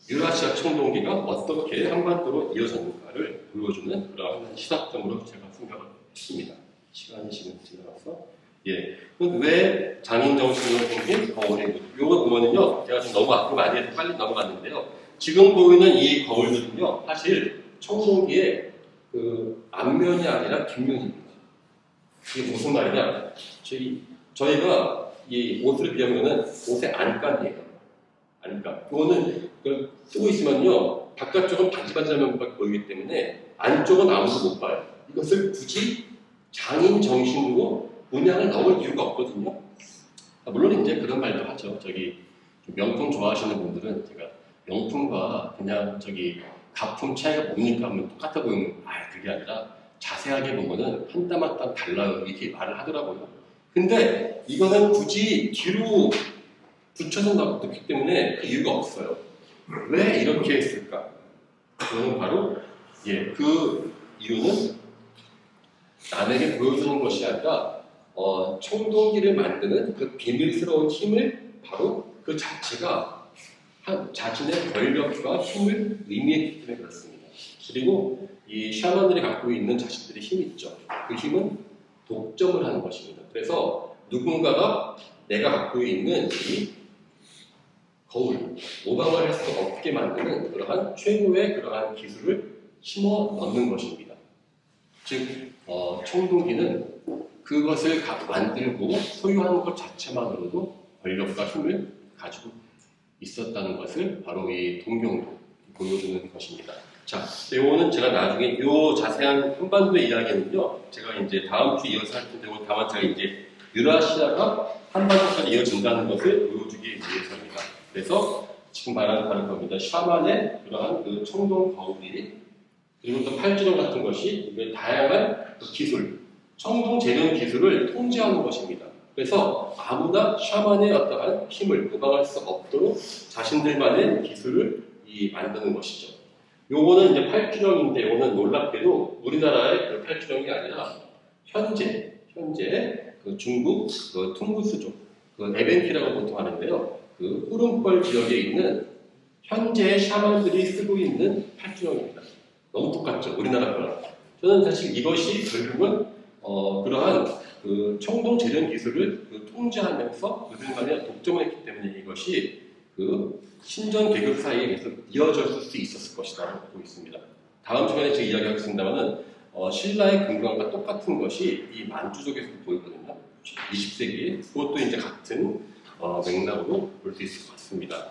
유라시아 청동기가 어떻게 한반도로 이어졌는가를 보여주는 그런 시사점으로 제가 생각을 했습니다. 시간이 지금 지나서 왜 장인정신으로 생긴 거울이 이거 보면은요, 제가 좀 너무 앞으로 많이 해서 빨리 넘어갔는데요. 지금 보이는 이 거울들은요, 사실 청동기의 그 앞면이 아니라 뒷면입니다. 이게 무슨 말이냐? 저희가 이 옷을 비우면은 옷의 안감이에요. 안감. 이거는 쓰고 있으면요, 바깥쪽은 반질반질하면 보이기 때문에 안쪽은 아무도 못 봐요. 이것을 굳이 장인 정신으로 문양을 넣을 이유가 없거든요. 물론 이제 그런 말도 하죠. 명품 좋아하시는 분들은 제가 명품과 그냥 가품 차이가 뭡니까 하면 똑같아 보이면 그게 아니라 자세하게 보면은 한 땀 한 땀 달라요. 이렇게 말을 하더라고요. 근데 이거는 굳이 뒤로 붙여서 넣기 때문에 그 이유가 없어요. 왜 이렇게 했을까? 그거는 바로 그 이유는 남에게 보여주는 것이 아니라 청동기를 만드는 그 비밀스러운 힘을 바로 그 자체가 자신의 권력과 힘을 의미했기 때문에 그렇습니다. 그리고 이 샤먼들이 갖고 있는 자신들의 힘이 있죠. 그 힘은 독점을 하는 것입니다. 그래서 누군가가 내가 갖고 있는 이 거울, 모방을 할 수 없게 만드는 그러한 최고의 그러한 기술을 심어 넣는 것입니다. 즉, 청동기는 그것을 만들고 소유하는 것 자체만으로도 권력과 힘을 가지고 있었다는 것을 바로 이 동경도 보여주는 것입니다. 자, 이거는 제가 나중에 이 자세한 한반도의 이야기는요, 제가 이제 다음 주 이어서 할 텐데, 다만 제가 이제 유라시아가 한반도까지 이어진다는 것을 보여주기 위해서입니다. 그래서 지금 말하는 겁니다. 샤만의 그러한 그 청동 거울이, 그리고 또 팔찌동 같은 것이 다양한 그 기술, 청동 재련 기술을 통제하는 것입니다. 그래서 아무나 샤만의 어떠한 힘을 모방할 수 없도록 자신들만의 기술을 만드는 것이죠. 요거는 이제 팔주령인데, 요거는 놀랍게도 우리나라의 그 팔주령이 아니라 현재 그 중국 그 퉁구스족, 그 에벤키라고 보통 하는데요. 그 후른벌 지역에 있는 현재의 샤만들이 쓰고 있는 팔주령입니다. 너무 똑같죠, 우리나라 거랑. 저는 사실 이것이 결국은 그러한 그 청동 재련 기술을 통제하면서 그들만의 독점을 했기 때문에 이것이 그 신전 계급 사이에 계속 이어졌을 수 있었을 것이라고 보고 있습니다. 다음 시간에 제가 이야기하겠습니다만은 신라의 금강과 똑같은 것이 이 만주족에서도 보이거든요. 20세기에 그것도 이제 같은 맥락으로 볼 수 있을 것 같습니다.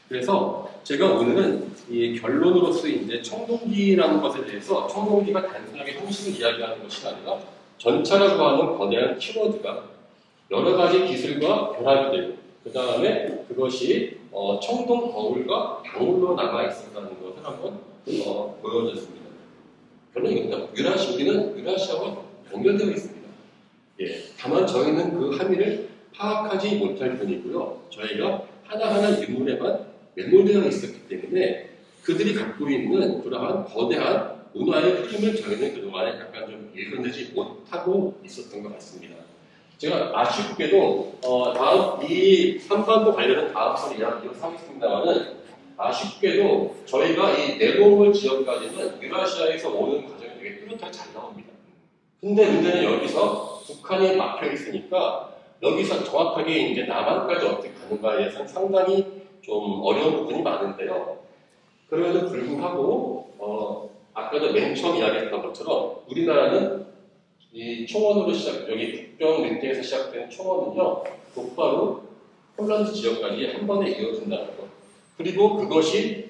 그래서 제가 오늘은 이 결론으로서 이제 청동기라는 것에 대해서 청동기가 단순하게 형식을 이야기하는 것이 아니라 전차라고 하는 거대한 키워드가 여러 가지 기술과 결합이 되고 그 다음에 그것이 청동 거울과 방울로 남아 있었다는 것을 한번 보여줬습니다. 결론은 이겁니다. 우리는 유라시아와 연결되어 있습니다. 예, 다만 저희는 그 함의를 파악하지 못할 뿐이고요. 저희가 하나하나 유물에만 매몰되어 있었기 때문에 그들이 갖고 있는 그러한 거대한 문화의 흐름을 저희는 그동안에 약간 좀 읽어내지 못하고 있었던 것 같습니다. 제가 아쉽게도 다음 이 한반도 관련은 다음 번에 이야기를 하겠습니다만은 아쉽게도 저희가 이 내로몰 지역까지는 유라시아에서 오는 과정이 되게 뚜렷하게 잘 나옵니다. 근데 문제는 여기서 북한이 막혀 있으니까 여기서 정확하게 이제 남한까지 어떻게 가는가에 대해서는 상당히 좀 어려운 부분이 많은데요. 그럼에도 불구하고 아까도 맨 처음 이야기했던 것처럼 우리나라는 이 총원으로 여기 북경 렌팅에서 시작된 총원은요, 곧바로 폴란드 지역까지 한 번에 이어진다는 것. 그리고 그것이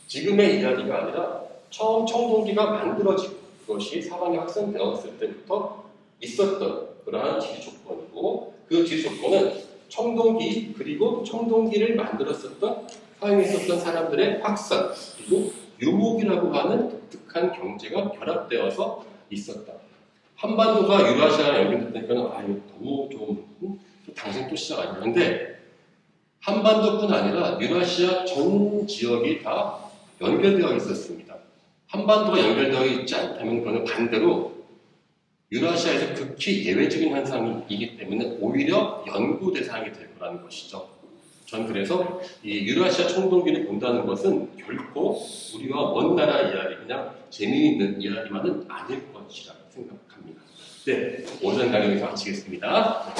지금의 이야기가 아니라 처음 청동기가 만들어지고 그것이 사방에 확산되었을 때부터 있었던 그러한 지리 조건이고 그 지리 조건은 청동기 그리고 청동기를 만들었었던 사용했었던 사람들의 확산 그리고 유목이라고 하는 독특한 경제가 결합되어서 있었다. 한반도가 유라시아랑 연결됐다니까 이거 너무 좀 당신 또 시작 아니야. 근데 한반도뿐 아니라 유라시아 전 지역이 다 연결되어 있었습니다. 한반도가 연결되어 있지 않다면 그거는 반대로 유라시아에서 극히 예외적인 현상이기 때문에 오히려 연구 대상이 될 거라는 것이죠. 전 그래서 이 유라시아 청동기를 본다는 것은 결코 우리와 먼 나라 이야기, 그냥 재미있는 이야기만은 아닐 것이라 생각합니다. 네, 오전 강의에서 마치겠습니다.